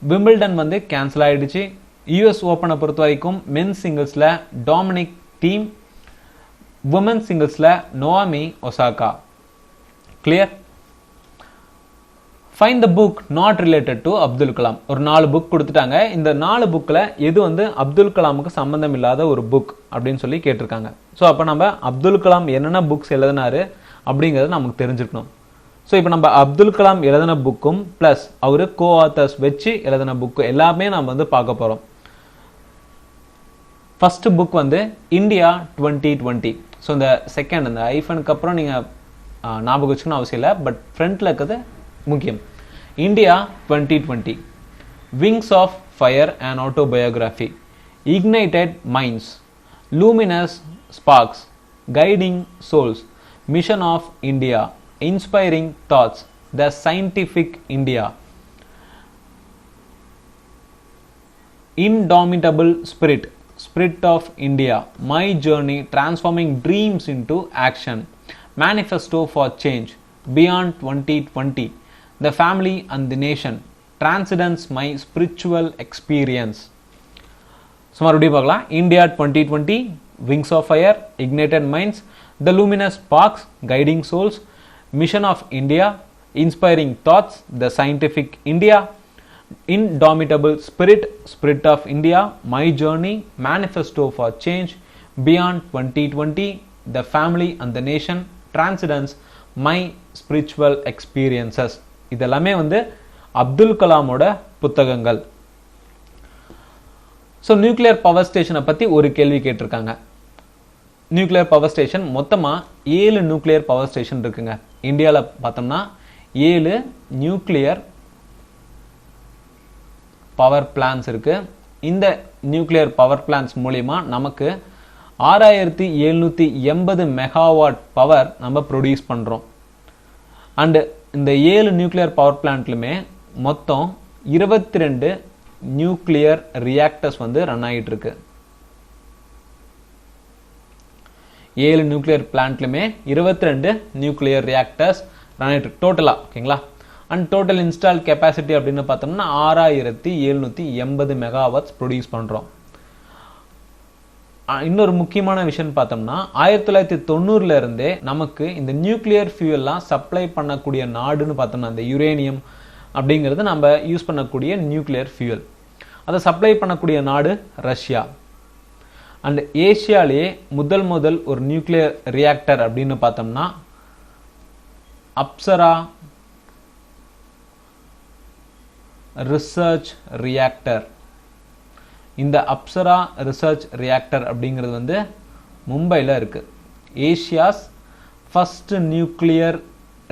Speaker 1: விம்பிள்டன் வந்து கேன்சல் ஆயிடுச்சு. யூஎஸ் ஓபனை பொறுத்த வரைக்கும் மென் சிங்கிள்ஸ்ல டாமினிக் தீம், விமன் சிங்கிள்ஸ்ல Naomi Osaka. Clear? Find the book not related to Abdul Kalam. ஒரு 4 புக் கொடுத்துட்டாங்க. இந்த 4 புக்கில் எது வந்து அப்துல் கலாமுக்கு சம்பந்தம் இல்லாத ஒரு புக் அப்படின்னு சொல்லி கேட்டிருக்காங்க. ஸோ அப்போ நம்ம அப்துல் கலாம் என்னென்ன புக்ஸ் எழுதினாரு அப்படிங்கிறது நமக்கு தெரிஞ்சுக்கணும். ஸோ இப்போ நம்ம அப்துல் கலாம் எழுதின புக்கும் ப்ளஸ் அவரு கோ ஆத்தர்ஸ் வச்சு எழுதின புக்கு எல்லாமே நம்ம வந்து பார்க்க போகிறோம். ஃபர்ஸ்ட் புக் வந்து இந்தியா 2020. ஸோ இந்த செகண்ட் இந்த ஐஃபனுக்கு அப்புறம் நீங்கள் ஞாபகம் வச்சுக்கணும் அவசியம் இல்லை, பட் ஃப்ரண்ட்ல இருக்கிறது முக்கியம். India 2020, Wings of Fire and Autobiography, Ignited Minds, Luminous Sparks, Guiding Souls, Mission of India, Inspiring Thoughts, The Scientific India, Indomitable Spirit of India, My Journey Transforming Dreams into Action, Manifesto for Change, Beyond 2020, The Family and the Nation, transcends my spiritual experience. So மறுபடியும் பார்க்கலாம். India 2020, Wings of Fire, Ignited Minds, The Luminous Sparks, Guiding Souls, Mission of India, Inspiring Thoughts, The Scientific India, Indomitable Spirit, Spirit of India, My Journey, Manifesto for Change, Beyond 2020, The Family and the Nation, Transcendence, My Spiritual Experiences. இதெல்லாமே வந்து அப்துல் கலாமோட புத்தகங்கள். ஸோ நியூக்ளியர் பவர் ஸ்டேஷனை பற்றி ஒரு கேள்வி கேட்டிருக்காங்க. நியூக்ளியர் பவர் ஸ்டேஷன் மொத்தமாக 7 நியூக்ளியர் பவர் ஸ்டேஷன் இருக்குங்க. இந்தியாவில் பார்த்தோம்னா 7 நியூக்ளியர் பவர் பிளான்ஸ் இருக்கு. இந்த நியூக்ளியர் பவர் பிளான்ஸ் மூலிமா நமக்கு 6780 மெகாவாட் பவர் நம்ம ப்ரொடியூஸ் பண்ணுறோம். அண்டு இந்த 7 நியூக்ளியர் பவர் பிளான்ட்லுமே மொத்தம் 22 நியூக்ளியர் ரியாக்டர்ஸ் வந்து ரன் ஆகிட்டு இருக்கு. 7 நியூக்ளியர் பிளான்ட்லுமே 22 நியூக்ளியர் ரியாக்டர்ஸ் ரன் ஆகிட்டு இருக்கு டோட்டலா. ஓகேங்களா? அண்ட் டோட்டல் இன்ஸ்டால் கெப்பாசிட்டி அப்படின்னு பார்த்தோம்னா 6780 மெகாவாட்ஸ் ப்ரொடியூஸ் பண்றோம். இன்னொரு முக்கியமான விஷயம் பார்த்தோம்னா 1990ல இருந்தே நமக்கு இந்த நியூக்ளியர் ஃபியூயல்லாம் சப்ளை பண்ணக்கூடிய நாடுன்னு பார்த்தோம்னா இந்த யுரேனியம் அப்படிங்கிறது நம்ம யூஸ் பண்ணக்கூடிய நியூக்ளியர் ஃபியூயல். அதை சப்ளை பண்ணக்கூடிய நாடு ரஷ்யா. அண்ட் ஏசியாலேயே முதல் ஒரு நியூக்ளியர் ரியாக்டர் அப்படின்னு பார்த்தோம்னா அப்சரா ரிசர்ச் ரியாக்டர். இந்த அப்சரா ரிசர்ச் ரியாக்டர் அப்படிங்கிறது வந்து மும்பையில் இருக்கு. Asia's first nuclear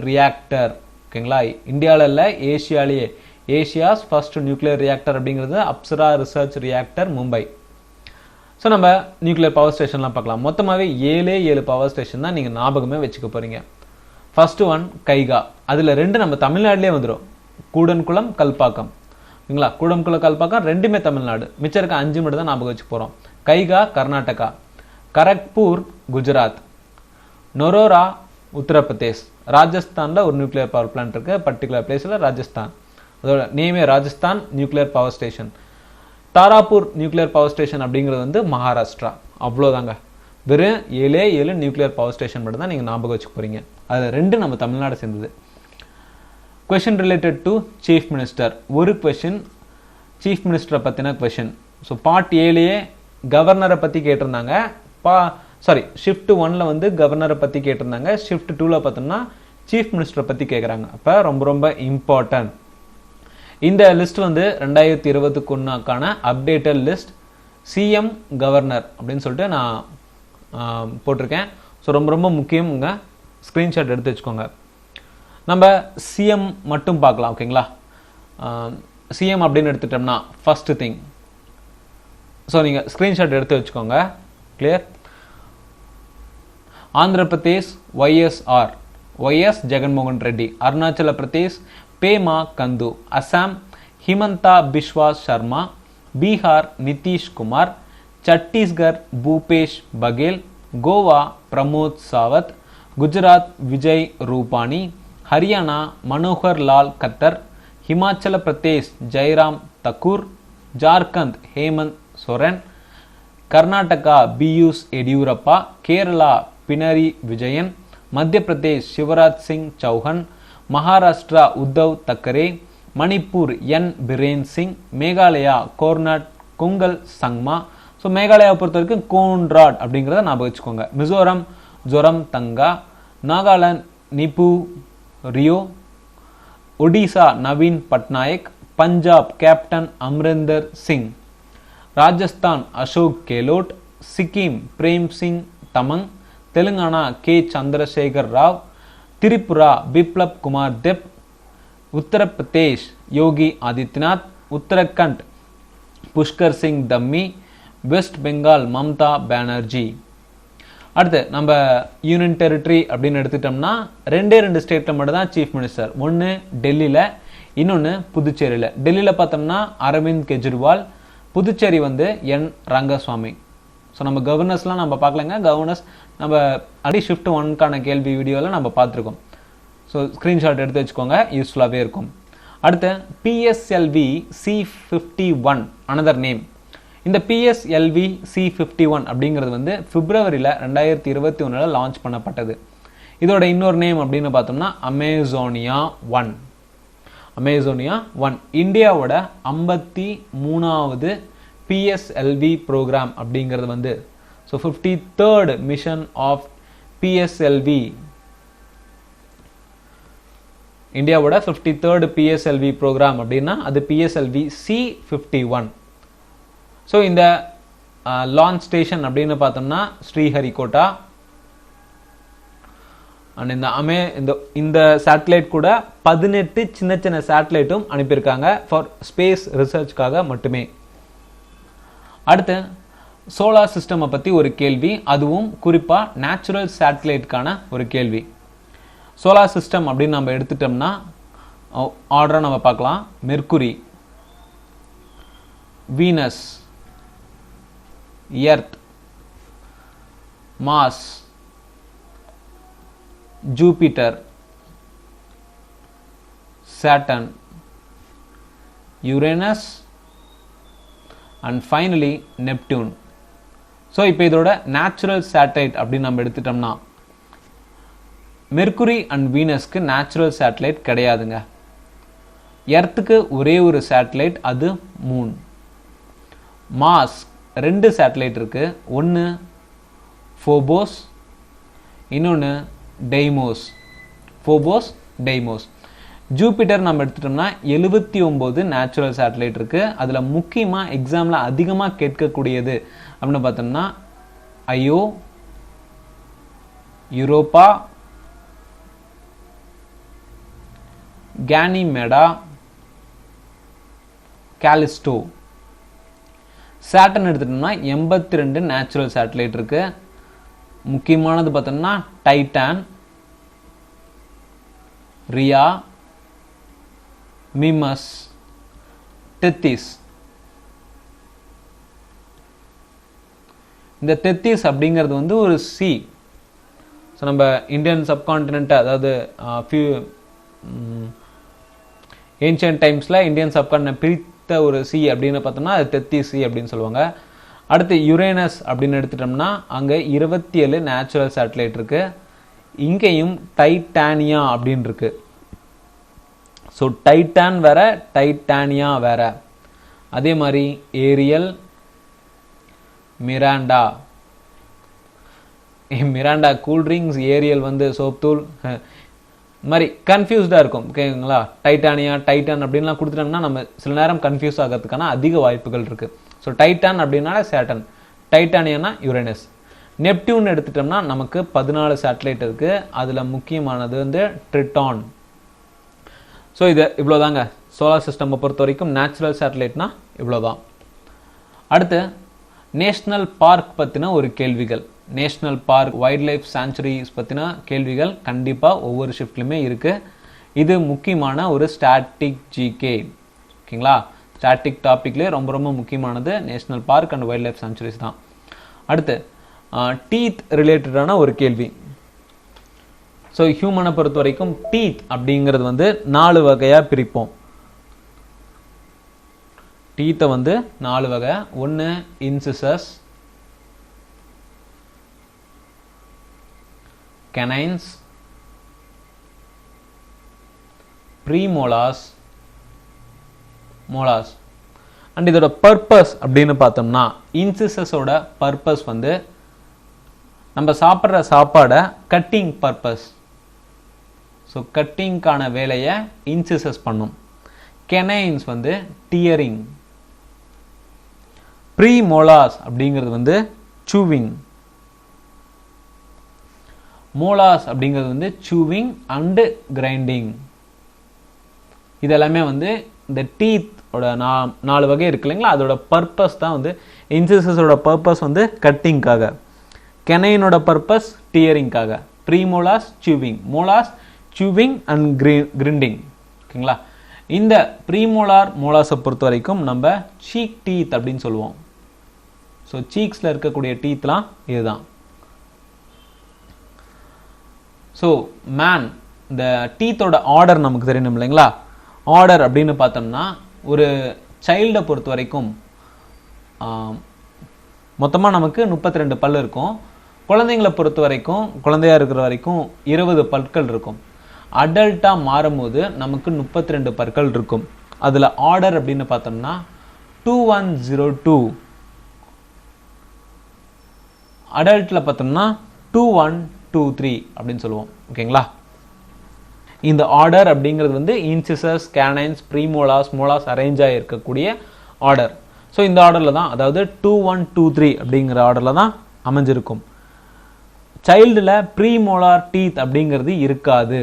Speaker 1: reactor. ஓகேங்களா? இந்தியாவில் இல்லை, ஏசியாலேயே ஏசியாஸ் ஃபர்ஸ்ட் நியூக்ளியர் ரியாக்டர் அப்படிங்கிறது Apsara research reactor Mumbai. So நம்ம நியூக்ளியர் பவர் ஸ்டேஷன்லாம் பார்க்கலாம். மொத்தமாகவே 7 பவர் ஸ்டேஷன் தான் நீங்கள் ஞாபகமே வச்சுக்க போறீங்க. First one Kaiga. அதில் 2 நம்ம தமிழ்நாட்டிலே வந்துடும். கூடன்குளம், கல்பாக்கம். ஓகேங்களா? கூடன்குளம், கல்பாக்கம் ரெண்டுமே தமிழ்நாடு. மிச்சம் இருக்க 5 மட்டும் தான் ஞாபகம் வச்சுக்க போகிறோம். கைகா கர்நாடகா, கரக்பூர் குஜராத், நொரோரா உத்தரப்பிரதேஷ். ராஜஸ்தானில் ஒரு நியூக்ளியர் பவர் பிளான்ட் இருக்கு, பர்டிகுலர் பிளேஸில் ராஜஸ்தான். அதோட நேமே Rajasthan nuclear power station. Tarapur nuclear power station அப்படிங்கிறது வந்து மகாராஷ்டிரா. அவ்வளோதாங்க. வெறும் 7 நியூக்ளியர் பவர் ஸ்டேஷன் மட்டும் தான் நீங்கள் ஞாபகம் வச்சுக்க போறீங்க. அதில் 2 நம்ம தமிழ்நாடு சேர்ந்தது. Question related to chief minister. ஒரு கொஷின் சீஃப் மினிஸ்டரை பற்றின கொஷின். ஸோ பார்ட் 7 கவர்னரை பற்றி கேட்டிருந்தாங்க. ஷிஃப்ட் 1ல வந்து கவர்னரை பற்றி கேட்டிருந்தாங்க. ஷிஃப்ட் 2ல பார்த்தோம்னா சீஃப் மினிஸ்டரை பற்றி கேட்குறாங்க. அப்போ ரொம்ப இம்பார்ட்டன்ட். இந்த லிஸ்ட் வந்து 2021க்கான அப்டேட்டட் லிஸ்ட். சிஎம் கவர்னர் அப்படின்னு சொல்லிட்டு நான் போட்டிருக்கேன். ஸோ ரொம்ப முக்கியங்க. ஸ்க்ரீன்ஷாட் எடுத்து வச்சுக்கோங்க. நம்ம சிஎம் மட்டும் பார்க்கலாம். ஓகேங்களா? சிஎம் அப்படின்னு எடுத்துட்டோம்னா ஃபர்ஸ்ட் திங். ஸோ நீங்கள் ஸ்க்ரீன்ஷாட் எடுத்து வச்சுக்கோங்க. Clear? Andhra Pradesh YSR, YS Jaganmohan Reddy. Arunachal Pradesh Pema கந்து. அசாம் ஹிமந்தா பிஸ்வா சர்மா. பீகார் நிதிஷ் குமார். சத்தீஸ்கர் பூபேஷ் பகேல். கோவா பிரமோத் சாவத். குஜராத் விஜய் ரூபானி. ஹரியானா மனோகர் லால் கட்டர். ஹிமாச்சல பிரதேஷ் ஜெய்ராம் தக்கூர். ஜார்க்கண்ட் ஹேமந்த் சோரன். கர்நாடகா பியூஷ் எடியூரப்பா. கேரளா பினரி விஜயன். மத்திய பிரதேஷ் சிவராஜ் சிங் சௌஹன். மகாராஷ்டிரா உத்தவ் தக்கரே. மணிப்பூர் என் பிரேன் சிங். மேகாலயா கோர்னாட் குங்கல் சங்மா. ஸோ மேகாலயாவை பொறுத்த வரைக்கும் கோன்ராட் அப்படிங்கிறத ஞாபகம் வச்சுக்கோங்க. Mizoram Zoramthanga. Nagaland Neiphiu Rio. Odisha Naveen Patnaik. Punjab captain Amarinder Singh. Rajasthan Ashok Gehlot. Sikkim Prem Singh Tamang. Telangana K Chandrasekhar Rao. Tripura Biplab Kumar Deb. Uttar Pradesh Yogi Adityanath. Uttarakhand Pushkar Singh Dhami. West Bengal Mamata Banerjee. அடுத்து நம்ம யூனியன் டெரிட்டரி அப்படின்னு எடுத்துட்டோம்னா 2 ஸ்டேட்ல மட்டும் தான் சீஃப் மினிஸ்டர். ஒன்று டெல்லியில், இன்னொன்று புதுச்சேரியில். டெல்லியில் பார்த்தோம்னா அரவிந்த் கெஜ்ரிவால். புதுச்சேரி வந்து என் ரங்கசுவாமி. ஸோ நம்ம கவர்னர்ஸ்லாம் நம்ம பார்க்கலங்க. கவர்னர்ஸ் நம்ம அடி ஷிஃப்ட் 1க்கான கேள்வி வீடியோவில் நம்ம பார்த்துருக்கோம். ஸோ ஸ்க்ரீன்ஷாட் எடுத்து வச்சுக்கோங்க, யூஸ்ஃபுல்லாகவே இருக்கும். அடுத்து PSLV C51 another name. இந்த PSLV C51 அப்படிங்கிறது வந்து பிப்ரவரியில் 2021 லான்ச் பண்ணப்பட்டது. இதோட இன்னொரு நேம் அப்படின்னு பார்த்தோம்னா அமேசோனியா 1. அமேசோனியா 1 இந்தியாவோட 53வது PSLV ப்ரோக்ராம் அப்படிங்கிறது வந்து so 53rd mission of PSLV. இந்தியாவோட 53rd PSLV ப்ரோக்ராம் அப்படின்னா அது PSLV C51. ஸோ இந்த லான்ச் ஸ்டேஷன் அப்படின்னு பார்த்தோம்னா ஸ்ரீஹரிகோட்டா. அண்ட் இந்த சேட்டலைட் கூட 18 சின்ன சின்ன சேட்டலைட்டும் அனுப்பியிருக்காங்க ஃபார் ஸ்பேஸ் ரிசர்ச்காக மட்டுமே. அடுத்து சோலார் சிஸ்டமை பற்றி ஒரு கேள்வி, அதுவும் குறிப்பாக நேச்சுரல் சேட்டலைட்கான ஒரு கேள்வி. சோலார் சிஸ்டம் அப்படின்னு நம்ம எடுத்துட்டோம்னா ஆர்டராக நம்ம பார்க்கலாம். Mercury, Venus, Earth, Mars, Jupiter, Saturn, Uranus and finally Neptune. So இப்போ இதோட நேச்சுரல் சேட்டலைட் அப்படின்னு நம்ம எடுத்துட்டோம்னா மெர்க்குரி அண்ட் வீனஸ்க்கு நேச்சுரல் சேட்டலைட் கிடையாதுங்க. எர்த்துக்கு ஒரே ஒரு சேட்டலைட், அது மூன். மார்ஸ் 2 சேட்டலைட் இருக்கு, ஒன்று ஃபோபோஸ், இன்னொன்று டெய்மோஸ். Phobos, Deimos. ஜூபிட்டர் நம்ம எடுத்துட்டோம்னா 79 நேச்சுரல் சேட்டலைட் இருக்கு. அதில் முக்கியமாக எக்ஸாமில் அதிகமாக கேட்கக்கூடியது அப்படின்னு பார்த்தோம்னா ஐயோ, யூரோப்பா, கேனிமெடா, காலிஸ்டோ. சாட்டர்ன் எடுத்துட்டோம்னா 82 நேச்சுரல் சேட்டலைட் இருக்கு. முக்கியமானது பார்த்தோம்னா டைட்டான், ரியா, மிமஸ், டெத்திஸ். இந்த டெத்திஸ் அப்படிங்கிறது வந்து ஒரு சி. ஸோ நம்ம இந்தியன் சப்கான்டினென்ட், அதாவது ஏன்ஷியன்ட் டைம்ஸில் இந்தியன் சப்கான்டினென்ட் பிரித்த ஒரு சி அப்படின்னு பார்த்தோம்னா அது டெத்திஸ் சி அப்படின்னு சொல்லுவாங்க. அடுத்து யுரேனஸ் அப்படின்னு எடுத்துட்டோம்னா அங்கே 27 நேச்சுரல் சேட்டலைட் இருக்கு. இங்கேயும் டைட்டானியா அப்படின்னு இருக்கு. ஸோ டைட்டான் வேற, டைட்டானியா வேற. அதே மாதிரி Ariel, Miranda. Miranda cool drinks, Ariel வந்து சோப் தூள். மாதிரி கன்ஃபியூஸ்டாக இருக்கும். ஓகேங்களா? டைட்டானியா, டைட்டான் அப்படின்லாம் கொடுத்துட்டோம்னா நம்ம சில நேரம் கன்ஃபியூஸ் ஆகிறதுக்கான அதிக வாய்ப்புகள் இருக்கு. ஸோ டைட்டான் அப்படின்னா சேட்டன், டைட்டானியானா யுரேனஸ். நெப்டியூன் எடுத்துட்டோம்னா நமக்கு 14 சேட்டலைட் இருக்கு. அதில் முக்கியமானது வந்து ட்ரிட்டான். ஸோ இது இவ்வளோதாங்க சோலார் சிஸ்டம் பொறுத்த வரைக்கும். நேச்சுரல் சேட்டலைட்னா இவ்வளோதான். அடுத்து நேஷ்னல் பார்க் பற்றின ஒரு கேள்விகள். National park, wild life sanctuaries பற்றின கேள்விகள் கண்டிப்பாக ஒவ்வொரு ஷிஃப்ட்லையுமே இருக்குது. இது முக்கியமான ஒரு ஸ்டாட்டிக் ஜிகே. ஓகேங்களா? ஸ்டாட்டிக் டாப்பிக்லேயே ரொம்ப ரொம்ப முக்கியமானது national park and wild life sanctuaries தான். அடுத்து டீத் ரிலேட்டடான ஒரு கேள்வி. ஸோ ஹியூமனை பொறுத்த வரைக்கும் டீத் அப்படிங்கிறது வந்து 4 வகையாக பிரிப்போம். டீத்தை வந்து 4 வகை. ஒன்று இன்சிசஸ், கனைன்ஸ், ப்ரீமோலாஸ், மோலாஸ். அண்ட் இதோட பர்பஸ் அப்படின்னு பார்த்தோம்னா இன்சிசஸோட பர்பஸ் வந்து நம்ம சாப்பிட்ற சாப்பாடை கட்டிங் பர்பஸ். ஸோ கட்டிங்கான வேலையை இன்சிசஸ் பண்ணும். கெனைன்ஸ் வந்து டியரிங். ப்ரீமோலாஸ் அப்படிங்கிறது வந்து சூவிங். மோலாஸ் அப்படிங்கிறது வந்து சூவிங் அண்டு கிரைண்டிங். இதெல்லாமே வந்து இந்த டீத் 4 வகை இருக்கு இல்லைங்களா, அதோட பர்பஸ் தான் வந்து இன்சிசஸோட பர்பஸ் வந்து கட்டிங்காக, கெனைனோட பர்பஸ் டியரிங்காக, premolars chewing, molars chewing and grinding. ஓகேங்களா? இந்த ப்ரீமோலார் மோலாஸை பொறுத்த வரைக்கும் நம்ம சீக் டீத் அப்படின்னு சொல்லுவோம். ஸோ சீக்ஸில் இருக்கக்கூடிய டீத்லாம் இதுதான். ஸோ மேன், இந்த டீத்தோட ஆர்டர் நமக்கு தெரியணும் இல்லைங்களா? ஆர்டர் அப்படின்னு பார்த்தோம்னா ஒரு சைல்டை பொறுத்த வரைக்கும் மொத்தமாக நமக்கு 32 பல் இருக்கும். குழந்தைங்களை பொறுத்த வரைக்கும், குழந்தையா இருக்கிற வரைக்கும் 20 பற்கள் இருக்கும். அடல்ட்டாக மாறும்போது நமக்கு 32 பற்கள் இருக்கும். அதில் ஆர்டர் அப்படின்னு பார்த்தோம்னா 2102, அடல்ட்டில் பார்த்தோம்னா 2123 அப்படின்னு சொல்லுவோம். ஓகேங்களா? இந்த ஆர்டர் அப்படிங்கிறது வந்து incisors, canines, premolars, molars arrange ஆகி இருக்கக்கூடிய ஆர்டர். ஸோ இந்த ஆர்டரில் தான், அதாவது 2123 அப்படிங்கிற ஆர்டரில் தான் அமைஞ்சிருக்கும். சைல்டில் ப்ரீமோலார் டீத் அப்படிங்கிறது இருக்காது.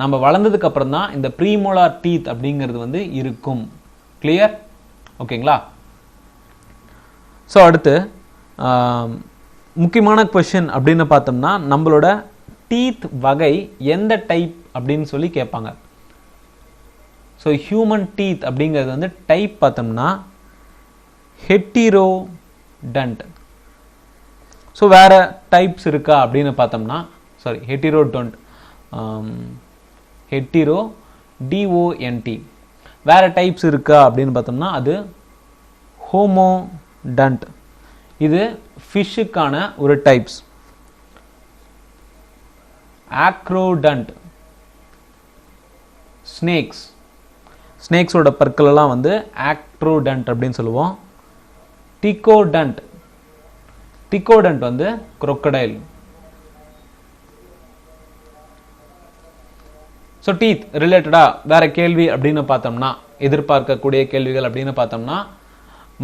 Speaker 1: நம்ம வளர்ந்ததுக்கு அப்புறம் தான் இந்த ப்ரீமோலார் டீத் அப்படிங்கிறது வந்து இருக்கும். கிளியர்? ஓகேங்களா? ஸோ அடுத்து முக்கியமான கொஷின் அப்படின்னு பார்த்தோம்னா நம்மளோட டீத் வகை எந்த டைப் அப்படின்னு சொல்லி கேட்பாங்க. ஸோ ஹியூமன் டீத் அப்படிங்கிறது வந்து டைப் பார்த்தோம்னா ஹெட்டிரோடன்ட். ஸோ வேற டைப்ஸ் இருக்கா அப்படின்னு பார்த்தோம்னா, சாரி ஹெட்டிரோடன்ட், ஹெட்டிரோ டிஓஎன்டி. வேற டைப்ஸ் இருக்கா அப்படின்னு பார்த்தோம்னா அது ஹோமோடன்ட். இது ஃபிஷ்ஷுக்கான ஒரு டைப்ஸ். ஆக்ரோடன்ட் ஸ்னேக்ஸ், ஸ்னேக்ஸோட பற்கள் எல்லாம் வந்து ஆக்ரோடன்ட் அப்படின்னு சொல்லுவோம். டிகோடன்ட், டிகோடன்ட் வந்து crocodile. ஸோ டீத் ரிலேட்டடா வேற கேள்வி அப்படின்னு பார்த்தோம்னா, எதிர்பார்க்கக்கூடிய கேள்விகள் அப்படின்னு பார்த்தோம்னா,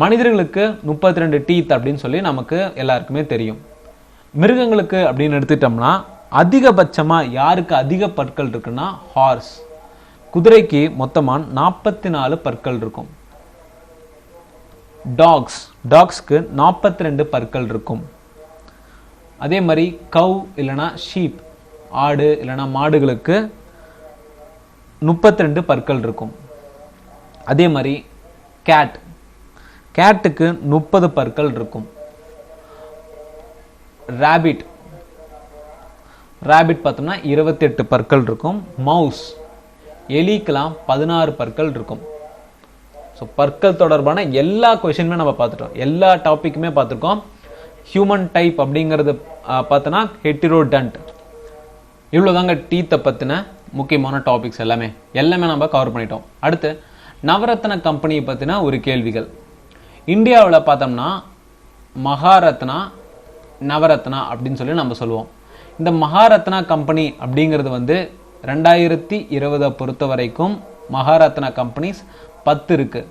Speaker 1: மனிதர்களுக்கு 32 டீத் அப்படின்னு சொல்லி நமக்கு எல்லாருக்குமே தெரியும். மிருகங்களுக்கு அப்படின்னு எடுத்துட்டோம்னா அதிகபட்சமா யாருக்கு அதிக பற்கள் இருக்குன்னா ஹார்ஸ். குதிரைக்கு மொத்தமா 44 பற்கள் இருக்கும். டாக்ஸ்க்கு 42 பற்கள் இருக்கும். அதே மாதிரி கவ் இல்லைனா ஷீப், ஆடு இல்லைனா மாடுகளுக்கு 32 பற்கள் இருக்கும். அதே மாதிரி கேட்டுக்கு 30 பற்கள் இருக்கும். ராபிட் பார்த்தோம்னா 28 பற்கள் இருக்கும். மவுஸ், எலிக்கெல்லாம் 16 பற்கள் இருக்கும். ஸோ பற்கள் தொடர்பான எல்லா கொஷினுமே நம்ம பார்த்துட்டோம், எல்லா டாப்பிக்குமே பார்த்துருக்கோம். ஹியூமன் டைப் அப்படிங்கிறது பார்த்தோன்னா ஹெட்டிரோடன்ட். இவ்வளோதாங்க டீத்தை பற்றின முக்கியமான டாபிக்ஸ் எல்லாமே நம்ம கவர் பண்ணிட்டோம். அடுத்து நவரத்ன கம்பெனியை பற்றின ஒரு கேள்விகள். இந்தியாவில் பார்த்தோம்னா மகாரத்னா, நவரத்னா அப்படின்னு சொல்லி நம்ம சொல்லுவோம். இந்த மகாரத்னா கம்பெனி அப்படிங்கிறது வந்து 2020 பொறுத்த வரைக்கும் மகாரத்னா கம்பெனிஸ் 10 இருக்கு.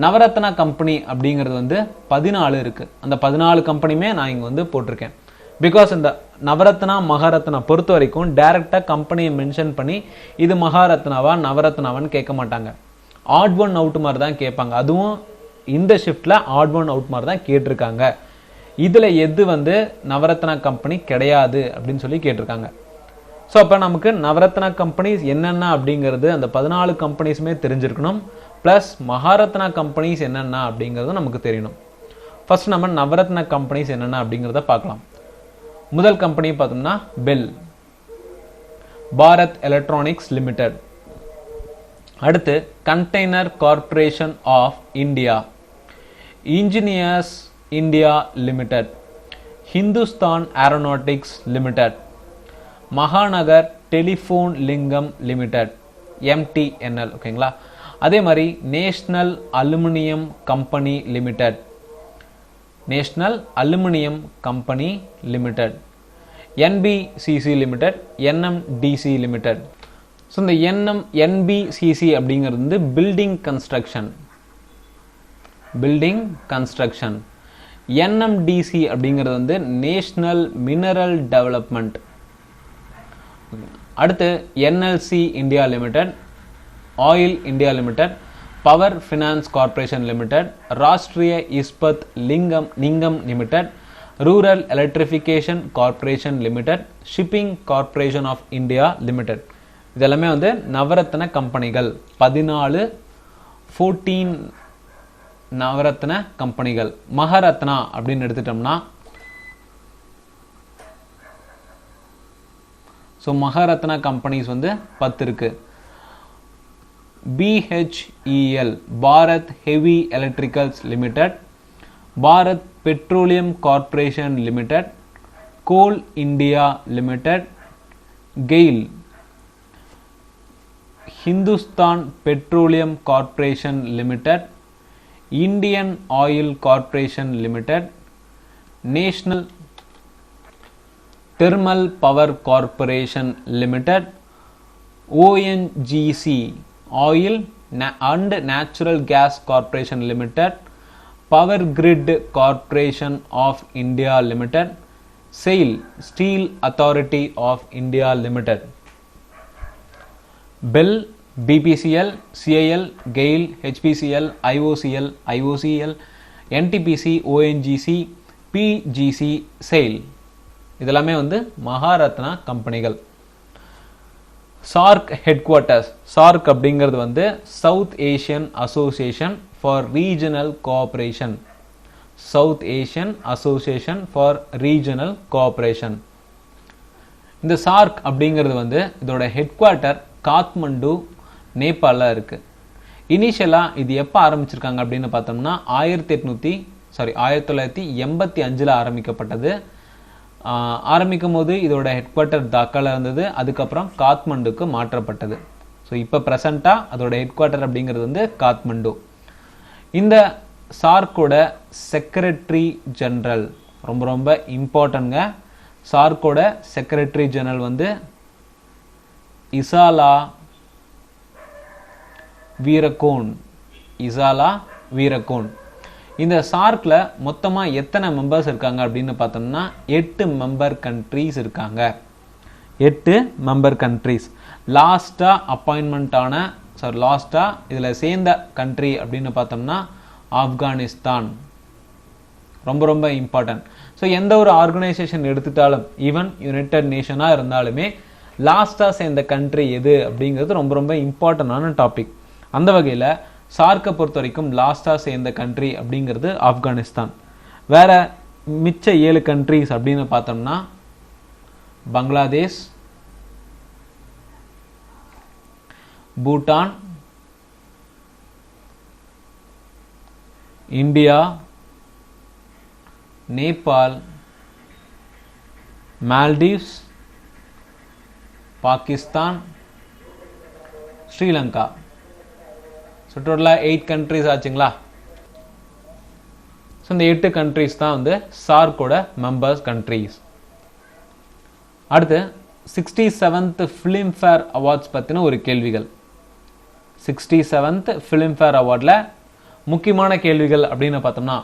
Speaker 1: நவரத்னா கம்பெனி அப்படிங்கிறது வந்து 14 இருக்கு. அந்த 14 கம்பெனியுமே நான் இங்கே வந்து போட்டிருக்கேன். பிகாஸ் இந்த நவரத்னா மகாரத்னா பொறுத்த வரைக்கும் டைரக்டா கம்பெனியை மென்ஷன் பண்ணி இது மகாரத்னாவா நவரத்னாவான்னு கேட்க மாட்டாங்க. ஆட் ஒன் அவுட் மாதிரி தான் கேட்பாங்க. அதுவும் இந்த ஷிஃப்ட்ல ஆட் ஒன் அவுட் மாதிரி தான் கேட்டிருக்காங்க. இதுல எது வந்து நவரத்னா கம்பெனி கிடையாது அப்படின்னு சொல்லி கேட்டிருக்காங்க. ஸோ அப்போ நமக்கு நவரத்னா கம்பெனிஸ் என்னென்ன அப்படிங்கிறது அந்த 14 கம்பெனிஸுமே தெரிஞ்சிருக்கணும். ப்ளஸ் மகாரத்னா கம்பெனிஸ் என்னென்ன அப்படிங்கிறது நமக்கு தெரியணும். ஃபர்ஸ்ட் நம்ம நவரத்னா கம்பெனிஸ் என்னென்ன அப்படிங்கிறத பார்க்கலாம். முதல் கம்பெனி பார்த்தோம்னா பெல், பாரத் எலக்ட்ரானிக்ஸ் லிமிடெட். அடுத்து Container Corporation of India, Engineers India Limited, Hindustan Aeronautics Limited, Mahanagar Telephone Nigam Limited MTNL. ஓகேங்களா? அதே மாதிரி National Aluminium Company Limited, National Aluminium Company Limited, NBCC Limited, NMDC Limited. So இந்த NBCC அப்படிங்கிறது வந்து பில்டிங் கன்ஸ்ட்ரக்ஷன். NMDC அப்படிங்கிறது வந்து நேஷனல் மினரல் டெவலப்மெண்ட். அடுத்து NLC India Limited, Oil India Limited, Power Finance Corporation Limited, Rashtriya Ispat Nigam Limited, Rural Electrification corporation limited, shipping corporation of India limited. இதெல்லாமே வந்து நவரத்ன கம்பெனிகள். 14 நவரத்ன கம்பெனிகள். மகாரத்னா அப்படின்னு எடுத்துட்டோம்னா, ஸோ மகாரத்னா கம்பெனிஸ் வந்து 10 இருக்கு. BHEL Bharat Heavy Electricals Limited, Bharat Petroleum Corporation Limited, Coal India Limited, GAIL Hindustan Petroleum Corporation Limited, Indian Oil Corporation Limited, National Thermal Power Corporation Limited, ONGC Oil and Natural Gas Corporation Limited, Power Grid Corporation of India Limited, SAIL Steel Authority of India Limited, BEL BPCL, CIL, GAIL, HPCL, IOCL, IOCL, NTPC, ONGC, PGC, SAIL இதெல்லாமே வந்து மகாரத்னா கம்பெனிகள். சார்க் ஹெட்குவார்ட்டர்ஸ். சார்க் அப்படிங்கிறது வந்து south Asian association for regional cooperation. South Asian association for regional cooperation. இந்த சார்க் அப்படிங்கிறது வந்து இதோட ஹெட்குவார்ட்டர் காத்மண்டு நேபாளில் இருக்கு. இனிஷியலாக இது எப்போ ஆரம்பிச்சிருக்காங்க அப்படின்னு பார்த்தோம்னா 1985 ஆரம்பிக்கப்பட்டது. ஆரம்பிக்கும் போது இதோட ஹெட்குவார்ட்டர் தாக்கால இருந்தது. அதுக்கப்புறம் காத்மண்டுக்கு மாற்றப்பட்டது. ஸோ இப்போ ப்ரெசண்டாக அதோட ஹெட்குவார்ட்டர் அப்படிங்கிறது வந்து காத்மண்டு. இந்த சார்க்கோட செக்ரட்டரி ஜெனரல் ரொம்ப ரொம்ப இம்பார்ட்டன்ட்ங்க. சார்க்கோட செக்ரட்டரி ஜெனரல் வந்து இசாலா வீரகோன். இசாலா வீரகோன். இந்த சார்க்ல மொத்தமாக எத்தனை மெம்பர்ஸ் இருக்காங்க அப்படின்னு பார்த்தோம்னா 8 மெம்பர் கண்ட்ரீஸ் இருக்காங்க. 8 மெம்பர் கண்ட்ரீஸ். லாஸ்ட்டாக இதில் சேர்ந்த கண்ட்ரி அப்படின்னு பார்த்தோம்னா ஆப்கானிஸ்தான். ரொம்ப ரொம்ப இம்பார்ட்டன்ட். ஸோ எந்த ஒரு ஆர்கனைசேஷன் எடுத்துட்டாலும் ஈவன் யுனைடெட் நேஷனாக இருந்தாலுமே லாஸ்ட்டாக சேர்ந்த கண்ட்ரி எது அப்படிங்கிறது ரொம்ப ரொம்ப இம்பார்ட்டண்டான டாபிக். அந்த வகையில் சார்க்கை பொறுத்த வரைக்கும் லாஸ்ட்டாக சேர்ந்த கண்ட்ரி அப்படிங்கிறது ஆப்கானிஸ்தான். வேற மிச்ச 7 கண்ட்ரிஸ் அப்படின்னு பார்த்தோம்னா Bangladesh, Bhutan, India, Nepal, Maldives, Pakistan, Sri Lanka. So டோட்டலாக 8 கண்ட்ரிஸ் ஆச்சுங்களா. ஸோ இந்த 8 கண்ட்ரிஸ் தான் வந்து சார்க்கோட மெம்பர்ஸ் கண்ட்ரிஸ். அடுத்து 67th ஃபிலிம்ஃபேர் அவார்ட்ஸ் பற்றின ஒரு கேள்விகள். 67th ஃபிலிம்ஃபேர் அவார்டில் முக்கியமான கேள்விகள் அப்படின்னு பார்த்தோம்னா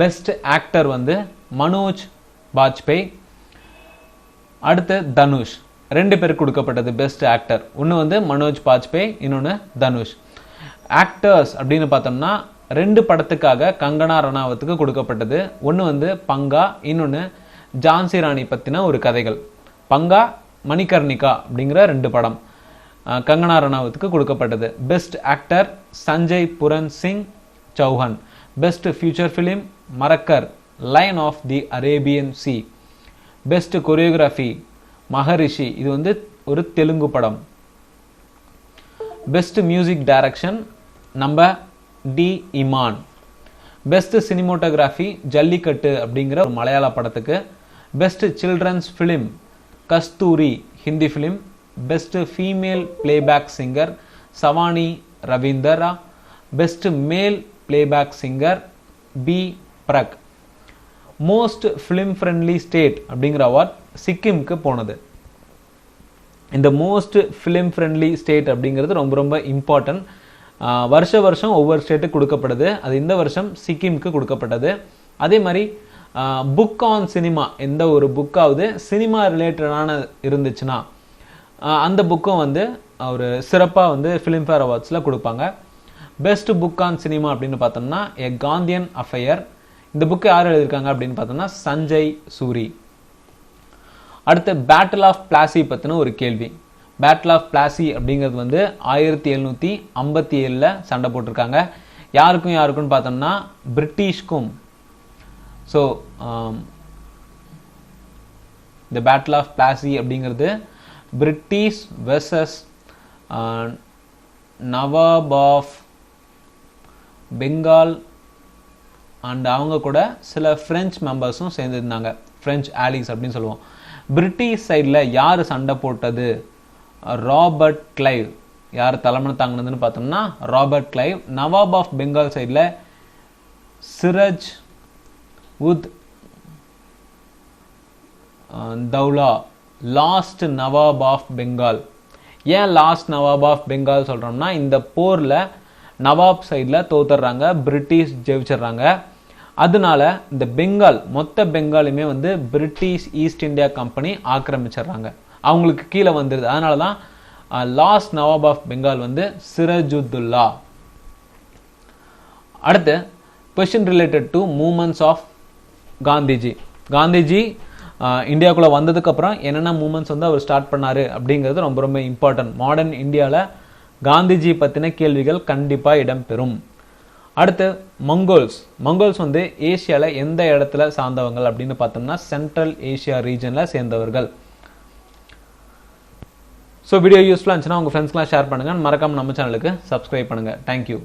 Speaker 1: பெஸ்ட் ஆக்டர் வந்து மனோஜ் பாஜ்பேயி. அடுத்து தனுஷ். 2 பேருக்கு கொடுக்கப்பட்டது பெஸ்ட் ஆக்டர். ஒன்று வந்து மனோஜ் பாஜ்பேயி, இன்னொன்று தனுஷ். ஆக்டர்ஸ் அப்படின்னு பார்த்தோம்னா 2 படத்துக்காக கங்கனா ரணாவத்துக்கு கொடுக்கப்பட்டது. ஒன்று வந்து பங்கா, இன்னொன்று ஜான்சி ராணி பற்றின ஒரு கதைகள். பங்கா, மணிகர்ணிகா அப்படிங்கிற 2 படம் கங்கனா ரணாவத்துக்கு கொடுக்கப்பட்டது. Best actor Sanjay Puran Singh Chauhan. Best feature film Marakkar, lion of the Arabian sea. Best choreography Maharshi, இது வந்து ஒரு தெலுங்கு படம். பெஸ்ட் மியூசிக் டைரக்ஷன் நம்ம D Imman. Best cinematography Jallikattu அப்படிங்கிற ஒரு மலையாள படத்துக்கு. Best children's film Kasturi Hindi film. Best female playback singer Savani Ravindra. Best male playback singer B Praak. Most film friendly state அப்படிங்கிற அவார்ட் சிக்கிம்க்கு போனது. இந்த மோஸ்ட் ஃபிலிம் ஃப்ரெண்ட்லி ஸ்டேட் அப்படிங்கிறது ரொம்ப ரொம்ப இம்பார்ட்டன்ட். வருஷம் ஒவ்வொரு ஸ்டேட்டுக்கு கொடுக்கப்படுது. அது இந்த வருஷம் சிக்கிம்க்கு கொடுக்கப்பட்டது. அதே மாதிரி புக் ஆன் சினிமா, எந்த ஒரு புக்காவது சினிமா ரிலேட்டடான இருந்துச்சுன்னா அந்த புக்கும் வந்து ஒரு சிறப்பாக வந்து ஃபிலிம்ஃபேர் அவார்ட்ஸில் கொடுப்பாங்க. பெஸ்ட் புக் ஆன் சினிமா அப்படின்னு பார்த்தோம்னா எ காந்தியன் அஃபையர். இந்த புக்கு யார் எழுதியிருக்காங்க அப்படின்னு பார்த்தோம்னா சஞ்சய் சூரி. அடுத்து பேட்டில் ஆஃப் பிளாசி பற்றின ஒரு கேள்வி. பேட்டில் ஆஃப் பிளாசி அப்படிங்கிறது வந்து 1757 சண்டை போட்டிருக்காங்க. யாருக்கும் யாருக்குன்னு பார்த்தோம்னா பிரிட்டிஷ்க்கும். ஸோ இந்த பேட்டில் ஆஃப் பிளாசி அப்படிங்கிறது British versus nawab of Bengal and அவங்க கூட சில பிரெஞ்சு மெம்பர்ஸும் சேர்ந்துருந்தாங்க, பிரெஞ்சு ஆலிஸ் அப்படின்னு சொல்லுவோம். பிரிட்டிஷ் சைடில் யார் சண்டை போட்டது? Robert Clive. யார் தலைமை தாங்கினதுன்னு பார்த்தோம்னா Robert Clive. Nawab of Bengal சைடில் சிராஜ் உத் தௌலா, லாஸ்ட் நவாப் ஆஃப் பெங்கால். ஏன் லாஸ்ட் நவாப் ஆஃப் பெங்கால் சொல்கிறோம்னா இந்த போரில் நவாப் சைடில் தோத்துடுறாங்க, பிரிட்டிஷ் ஜெயிச்சிடுறாங்க. அதனால இந்த பெங்கால் மொத்த பெங்காலுமே வந்து பிரிட்டிஷ் ஈஸ்ட் இந்தியா கம்பெனி ஆக்கிரமிச்சிடுறாங்க, அவங்களுக்கு கீழே வந்துடுது. அதனால தான் லாஸ்ட் நவாப் ஆஃப் பெங்கால் வந்து சிராஜுத்துல்லா. அடுத்து question related to movements of Gandhiji. Gandhiji இந்தியாவுக்குள்ளே வந்ததுக்கப்புறம் என்னென்ன மூமெண்ட்ஸ் வந்து அவர் ஸ்டார்ட் பண்ணார் அப்படிங்கிறது ரொம்ப ரொம்ப இம்பார்ட்டன்ட். மாடர்ன் இந்தியாவில் காந்திஜி பற்றின கேள்விகள் கண்டிப்பாக இடம்பெறும். அடுத்து மங்கோல்ஸ் வந்து ஏஷியாவில் எந்த இடத்துல சார்ந்தவங்கள் அப்படின்னு பார்த்தோம்னா சென்ட்ரல் ஏஷியா ரீஜனில் சேர்ந்தவர்கள். ஸோ வீடியோ யூஸ்ஃபுல்லாக இருந்துச்சுன்னா உங்கள் ஃப்ரெண்ட்ஸ்க்குலாம் ஷேர் பண்ணுங்கள், மறக்காமல் நம்ம சேனலுக்கு சப்ஸ்கிரைப் பண்ணுங்கள். தேங்க்யூ.